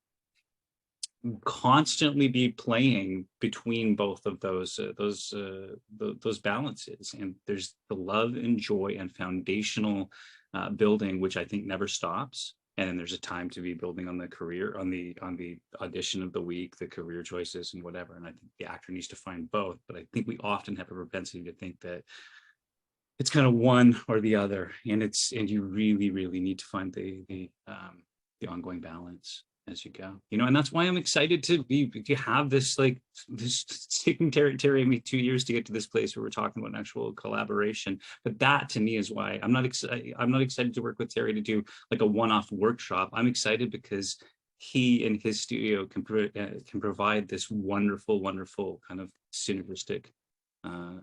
constantly be playing between both of those balances. And there's the love and joy and foundational building, which I think never stops. And then there's a time to be building on the career, on the audition of the week, the career choices and whatever. And I think the actor needs to find both. But I think we often have a propensity to think that it's kind of one or the other, and you really, really need to find the ongoing balance as you go, you know. And that's why I'm excited to have this taking Terry and me 2 years to get to this place where we're talking about an actual collaboration. But that to me is why I'm not excited to work with Terry to do like a one-off workshop. I'm excited because he and his studio can provide this wonderful kind of synergistic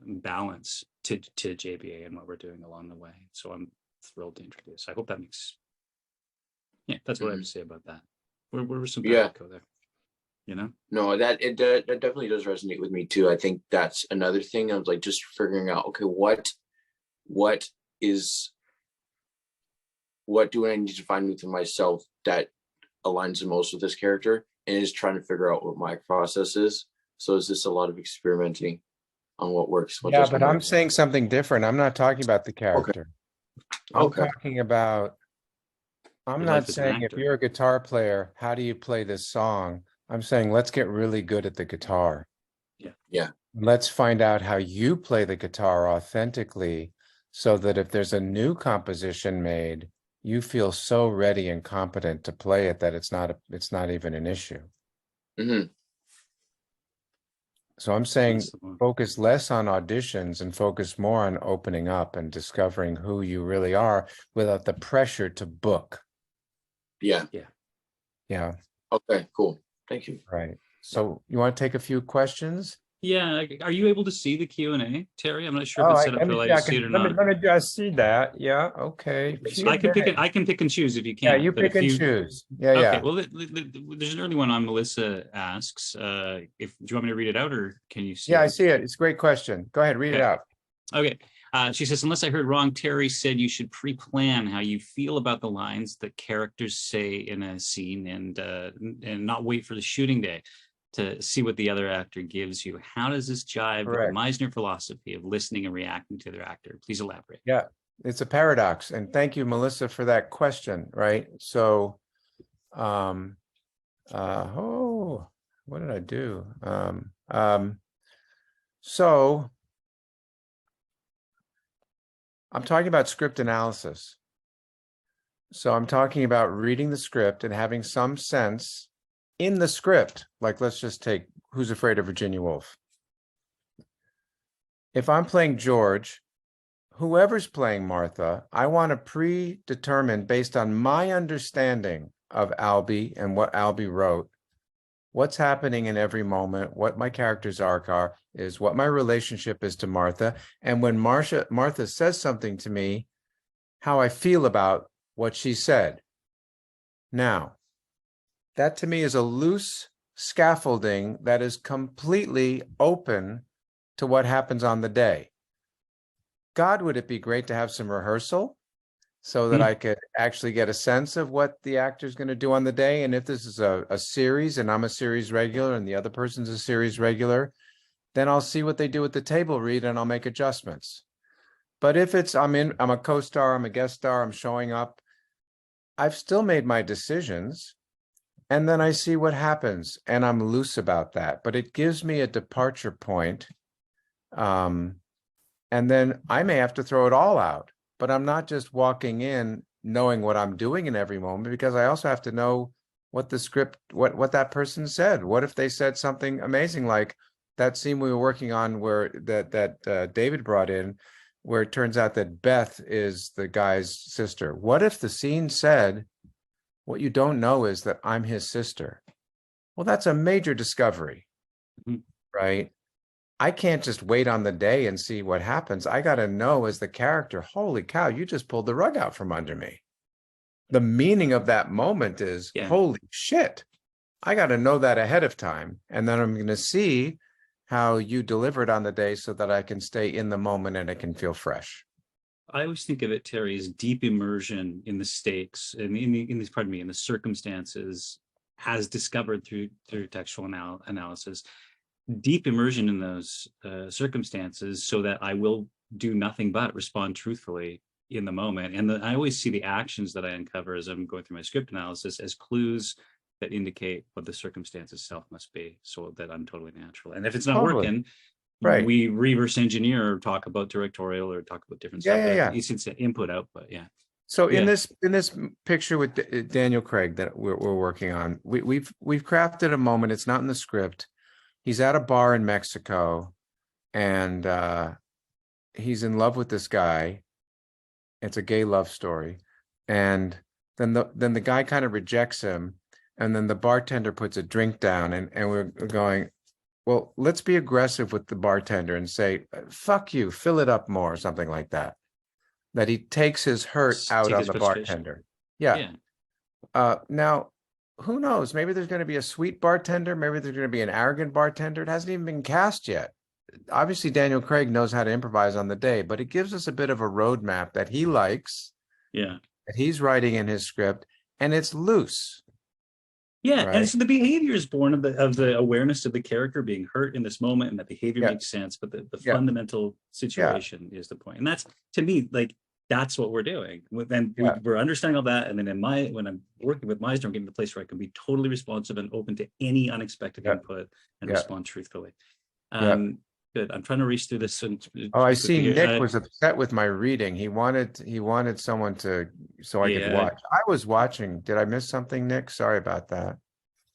balance to JBA and what we're doing along the way. So I'm thrilled to introduce. I hope that makes, that's what I have to say about that. Where was some go there, you know? No, that definitely does resonate with me too. I think that's another thing. I was like just figuring out, okay, what do I need to find within myself that aligns the most with this character, and is trying to figure out what my process is. So is this a lot of experimenting on what works? What yeah, but I'm saying something different. I'm not talking about the character. I'm Okay. talking about, I'm Your not life as an saying if actor. you're a guitar player, how do you play this song? I'm saying let's get really good at the guitar. Yeah. Let's find out how you play the guitar authentically so that if there's a new composition made, you feel so ready and competent to play it that it's not even an issue. Hmm. So I'm saying That's the one. focus less on auditions and focus more on opening up and discovering who you really are without the pressure to book. Yeah. Yeah, Okay, cool. Thank you. right. So you want to take a few questions? Yeah, are you able to see the Q&A, Terry? I'm not sure if Oh, it's set up let to me allow see. you I to see it or can, let me, not. let me just see that. Yeah, okay. I can pick it. I can pick and choose if you Yeah, can't. you but pick if and you, choose. Yeah, okay, yeah. well, there's an early one on Melissa asks. If do you want me to read it out or can you see Yeah, I it? see it. It's a great question. Go ahead, read it Okay. out. Okay. She says, unless I heard wrong, Terry said you should pre-plan how you feel about the lines that characters say in a scene and not wait for the shooting day to see what the other actor gives you. How does this jive with the Correct. Meisner philosophy of listening and reacting to their actor? Please elaborate. Yeah, it's a paradox. And thank you, Melissa, for that question, right? So, oh, what did I do? So I'm talking about script analysis. So I'm talking about reading the script and having some sense in the script. Like, let's just take Who's Afraid of Virginia Woolf? If I'm playing George, whoever's playing Martha, I want to predetermine based on my understanding of Albie and what Albie wrote, what's happening in every moment, what my character's arc is, what my relationship is to Martha, and when Martha says something to me, how I feel about what she said. Now, that to me is a loose scaffolding that is completely open to what happens on the day. God, would it be great to have some rehearsal so that I could actually get a sense of what the actor's going to do on the day? And if this is a series and I'm a series regular and the other person's a series regular, then I'll see what they do at the table read and I'll make adjustments. But if it's I'm a co-star, I'm a guest star, I'm showing up, I've still made my decisions. And then I see what happens and I'm loose about that. But it gives me a departure point. And then I may have to throw it all out. But I'm not just walking in knowing what I'm doing in every moment, because I also have to know what the script, what that person said. What if they said something amazing like that scene we were working on where that David brought in, where it turns out that Beth is the guy's sister. What if the scene said, what you don't know is that I'm his sister? Well, that's a major discovery, right? I can't just wait on the day and see what happens. I got to know as the character, holy cow, you just pulled the rug out from under me. The meaning of that moment is, holy shit. I got to know that ahead of time. And then I'm going to see how you deliver it on the day so that I can stay in the moment and it can feel fresh. I always think of it, Terry, as deep immersion in the stakes and in the circumstances as discovered through textual analysis. Deep immersion in those circumstances so that I will do nothing but respond truthfully in the moment. And I always see the actions that I uncover as I'm going through my script analysis as clues that indicate what the circumstance itself must be, so that I'm totally natural. And if it's not working, right, we reverse engineer or talk about directorial or talk about different stuff. Yeah. You see input, output. Yeah. So in this picture with Daniel Craig that we're working on, we've crafted a moment. It's not in the script. He's at a bar in Mexico and he's in love with this guy. It's a gay love story. And then the guy kind of rejects him. And then the bartender puts a drink down and we're going, well, let's be aggressive with the bartender and say, fuck you, fill it up more, or something like that. That he takes his hurt out on the bartender. Yeah. Now, who knows? Maybe there's going to be a sweet bartender. Maybe there's going to be an arrogant bartender. It hasn't even been cast yet. Obviously, Daniel Craig knows how to improvise on the day, but it gives us a bit of a roadmap that he likes. Yeah. That he's writing in his script, and it's loose. Yeah, right? And so the behavior is born of the awareness of the character being hurt in this moment, and that behavior makes sense. But the fundamental situation is the point, and that's, to me, like, that's what we're doing. Then Yeah. we're understanding all that. And then when I'm working with Meisner, I'm getting to the place where I can be totally responsive and open to any unexpected Yeah. input and Yeah. respond truthfully. Yeah. Good. I'm trying to reach through this. Oh, I see. Nick was upset with my reading. He wanted someone to, so I could watch. I was watching. Did I miss something, Nick? Sorry about that.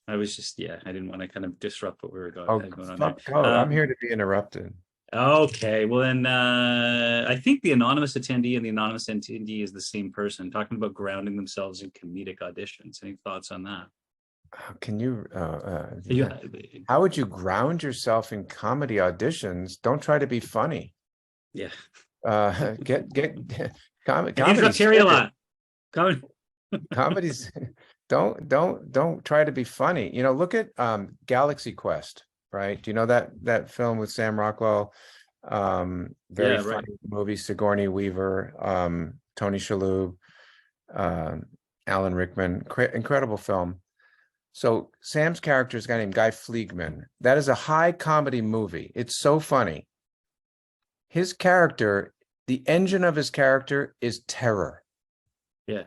I was just, I didn't want to kind of disrupt what we were going on fuck, there. I'm here to be interrupted. Okay, well then, I think the anonymous attendee and the anonymous attendee is the same person, talking about grounding themselves in comedic auditions. Any thoughts on that? Can you, how would you ground yourself in comedy auditions? Don't try to be funny. Yeah. Comedy's Terry a lot. Comedy's don't try to be funny. You know, look at Galaxy Quest, right? Do you know that film with Sam Rockwell? Very funny movie, Sigourney Weaver, Tony Shalhoub, Alan Rickman, incredible film. So Sam's character is a guy named Guy Fleegman. That is a high comedy movie. It's so funny. His character, the engine of his character is terror. Yeah.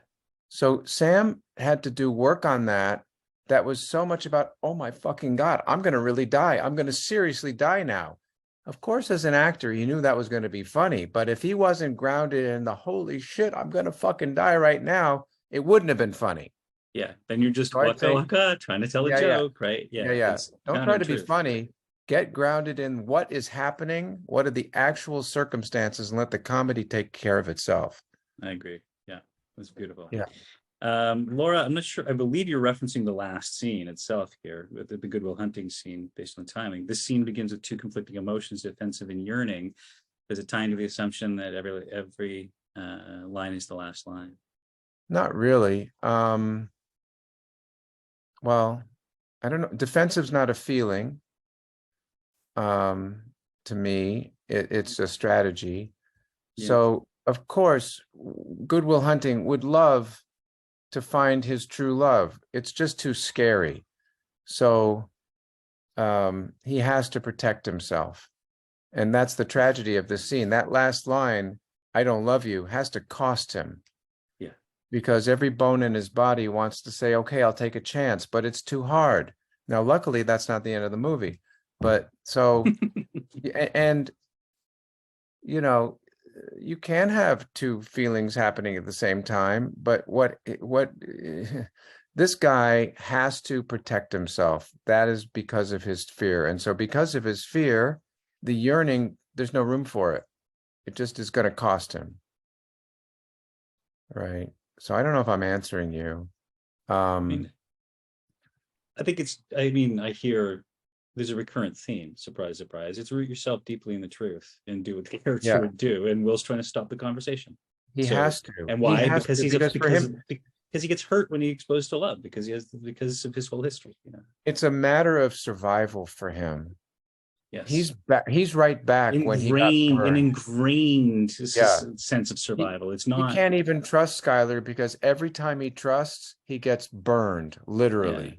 So Sam had to do work on that. That was so much about, oh my fucking God, I'm going to really die. I'm going to seriously die now. Of course, as an actor, he knew that was going to be funny. But if he wasn't grounded in the holy shit, I'm going to fucking die right now, it wouldn't have been funny. Yeah. Then you're just trying to tell a joke, right? Yeah. Don't try to be funny. Get grounded in what is happening. What are the actual circumstances, and let the comedy take care of itself. I agree. Yeah. That's beautiful. Yeah. Laura, I'm not sure. I believe you're referencing the last scene itself here, with the Good Will Hunting scene based on timing. This scene begins with two conflicting emotions, defensive and yearning. Does it tie into the assumption that every line is the last line? Not really. Well, I don't know. Defensive's not a feeling. To me, it's a strategy. Yeah. So, of course, Good Will Hunting would love to find his true love. It's just too scary. So he has to protect himself. And that's the tragedy of this scene. That last line, I don't love you, has to cost him. Yeah. Because every bone in his body wants to say, okay, I'll take a chance, but it's too hard. Now, luckily, that's not the end of the movie. But so, and, you know, you can have two feelings happening at the same time, but what this guy has to protect himself. That is because of his fear. And so because of his fear, the yearning, there's no room for it. It just is going to cost him. Right. So I don't know if I'm answering you. I think I hear there's a recurrent theme. Surprise, surprise. It's root yourself deeply in the truth and do what the character would do. And Will's trying to stop the conversation. Has to. And why? Because he gets hurt when he's exposed to love, because of his whole history. You know, it's a matter of survival for him. Yes, he's right back when he got burned. An ingrained sense of survival. It's not. He can't even trust Skylar, because every time he trusts, he gets burned, literally. Yeah.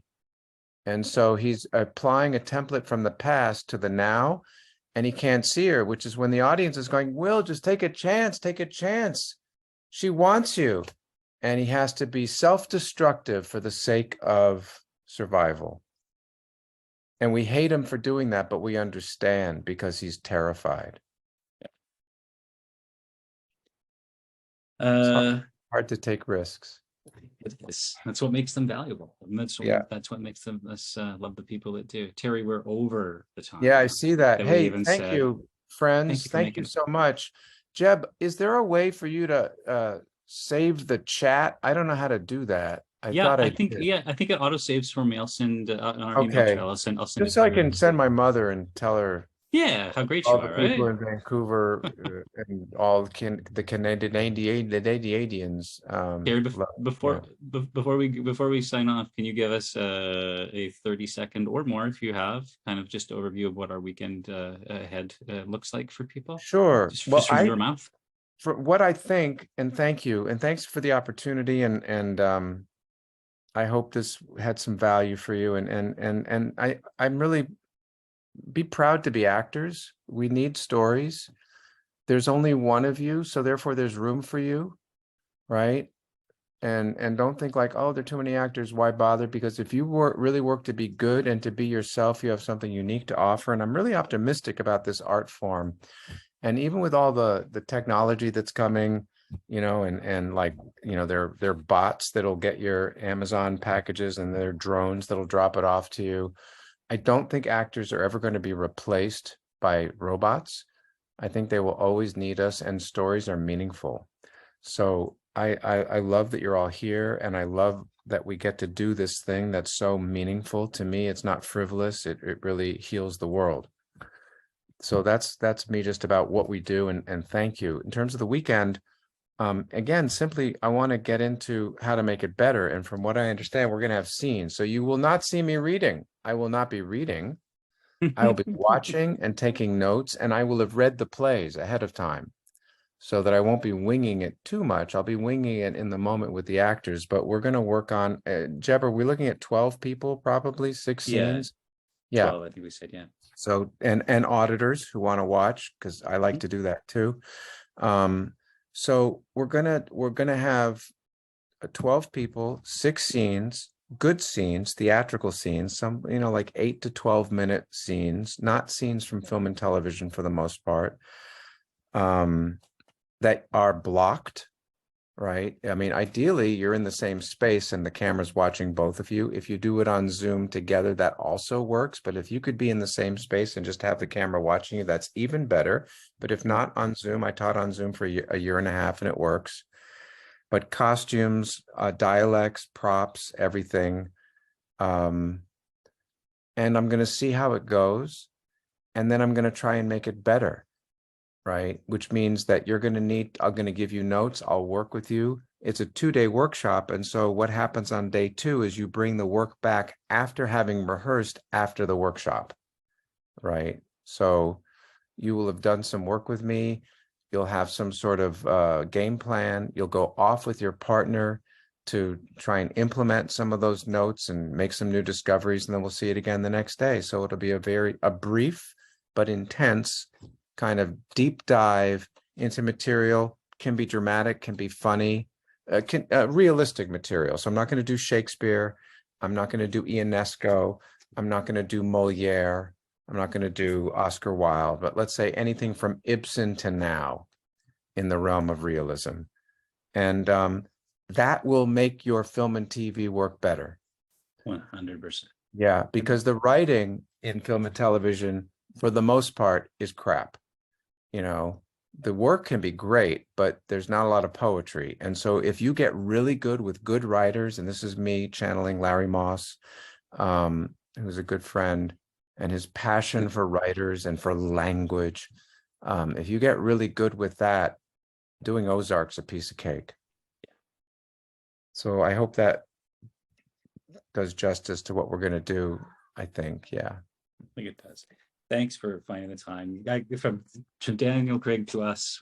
And so he's applying a template from the past to the now, and he can't see her, which is when the audience is going, Will, just take a chance, take a chance. She wants you. And he has to be self-destructive for the sake of survival. And we hate him for doing that, but we understand because he's terrified. It's hard to take risks. It is. That's what makes them valuable. And that's what makes us love the people that do. Terry, we're over the time. Yeah, I see that. Hey, thank you, friends. Thank you so much. Jeb, is there a way for you to save the chat? I don't know how to do that. I think it auto saves for me. I'll send on our email trail. I'll send just so I can send my mother and tell her. Yeah, how great all you the are, people right? in Vancouver and all the Canadians. Gary, before we sign off, can you give us a 30-second or more, if you have, kind of just overview of what our weekend ahead looks like for people? Sure. Just from your mouth. For what I think, and thank you, and thanks for the opportunity, and I hope this had some value for you, and I'm really. Be proud to be actors. We need stories. there's only one of you, so therefore there's room for you, right? And don't think like, oh, there are too many actors, why bother? Because if you really work to be good and to be yourself, you have something unique to offer. And I'm really optimistic about this art form. And even with all the technology that's coming, and like, there are bots that'll get your Amazon packages, and there are drones that'll drop it off to you. I don't think actors are ever going to be replaced by robots. I think they will always need us, and stories are meaningful. So I love that you're all here, and I love that we get to do this thing that's so meaningful to me. It's not frivolous. It really heals the world. So that's me just about what we do, and thank you. In terms of the weekend, again, simply, I want to get into how to make it better. And from what I understand, we're going to have scenes. So you will not see me reading. I will not be reading. I will be watching and taking notes, and I will have read the plays ahead of time, so that I won't be winging it too much. I'll be winging it in the moment with the actors, but we're going to work on, Jeb, are we looking at 12 people, probably 6 scenes? Yeah. 12, I think we said, yeah. So, and auditors who want to watch, because I like to do that too. So we're gonna have 12 people, 6 scenes, good scenes, theatrical scenes, some, like 8 to 12 minute scenes, not scenes from film and television for the most part, that are blocked, right? I mean, ideally, you're in the same space and the camera's watching both of you. If you do it on Zoom together, that also works. But if you could be in the same space and just have the camera watching you, that's even better. But if not on Zoom, I taught on Zoom for a year and a half, and it works. But costumes, dialects, props, everything. And I'm going to see how it goes. And then I'm going to try and make it better. Right? Which means that I'm going to give you notes. I'll work with you. It's a 2-day workshop. And so what happens on day 2 is you bring the work back after having rehearsed after the workshop. Right? So you will have done some work with me. You'll have some sort of game plan. You'll go off with your partner to try and implement some of those notes and make some new discoveries. And then we'll see it again the next day. So it'll be a brief but intense kind of deep dive into material. Can be dramatic, can be funny, realistic material. So I'm not going to do Shakespeare. I'm not going to do Ionesco. I'm not going to do Moliere. I'm not going to do Oscar Wilde, but let's say anything from Ibsen to now in the realm of realism. And that will make your film and TV work better. 100%. Yeah, because the writing in film and television, for the most part, is crap. The work can be great, but there's not a lot of poetry. And so if you get really good with good writers, and this is me channeling Larry Moss, who's a good friend, and his passion for writers and for language, if you get really good with that, doing Ozark's a piece of cake. So I hope that does justice to what we're going to do, I think. Yeah. I think it does. Thanks for finding the time. From Daniel Craig to us,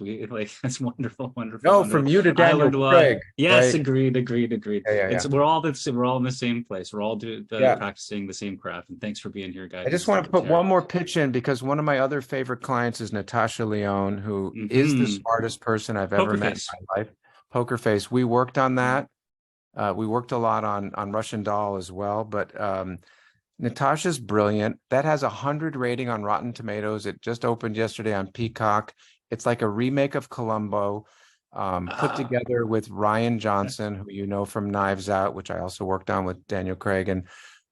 that's wonderful. No, wonderful. from you to Daniel Craig. Yes, right? agreed. Yeah. We're all in the same place. We're all practicing the same craft. And thanks for being here, guys. I just want to put one more pitch in, because one of my other favorite clients is Natasha Leone, who is the smartest person I've ever met in my life. Poker Face. We worked on that. We worked a lot on Russian Doll as well, but Natasha's brilliant. That has 100 rating on Rotten Tomatoes. It just opened yesterday on Peacock. It's like a remake of Columbo, put together with Ryan Johnson, who you know from Knives Out, which I also worked on with Daniel Craig,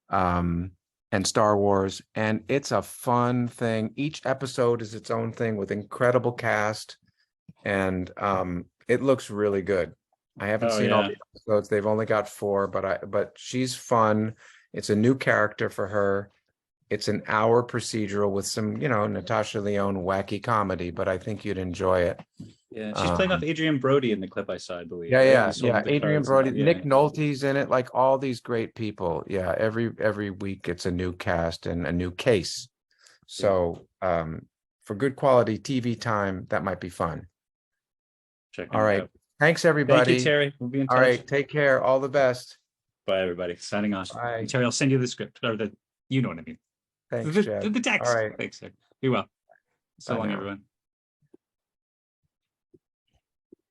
and Star Wars. And it's a fun thing. Each episode is its own thing with incredible cast, and it looks really good. I haven't seen all the episodes. They've only got 4, but she's fun. It's a new character for her. It's an hour procedural with some, Natasha Leone wacky comedy, but I think you'd enjoy it. Yeah, she's playing off Adrian Brody in the clip I saw, I believe. Yeah. Adrian Brody, Nick Nolte's in it, like all these great people. Yeah, every week it's a new cast and a new case. So for good quality TV time, that might be fun. All right. Out. Thanks, everybody. Thank you, Terry. We'll be in touch. All right. Take care. All the best. Bye, everybody. Signing off. Bye. Terry, I'll send you the script, or you know what I mean. Thanks, the text. All right. Thanks, sir. Be well. So long, everyone.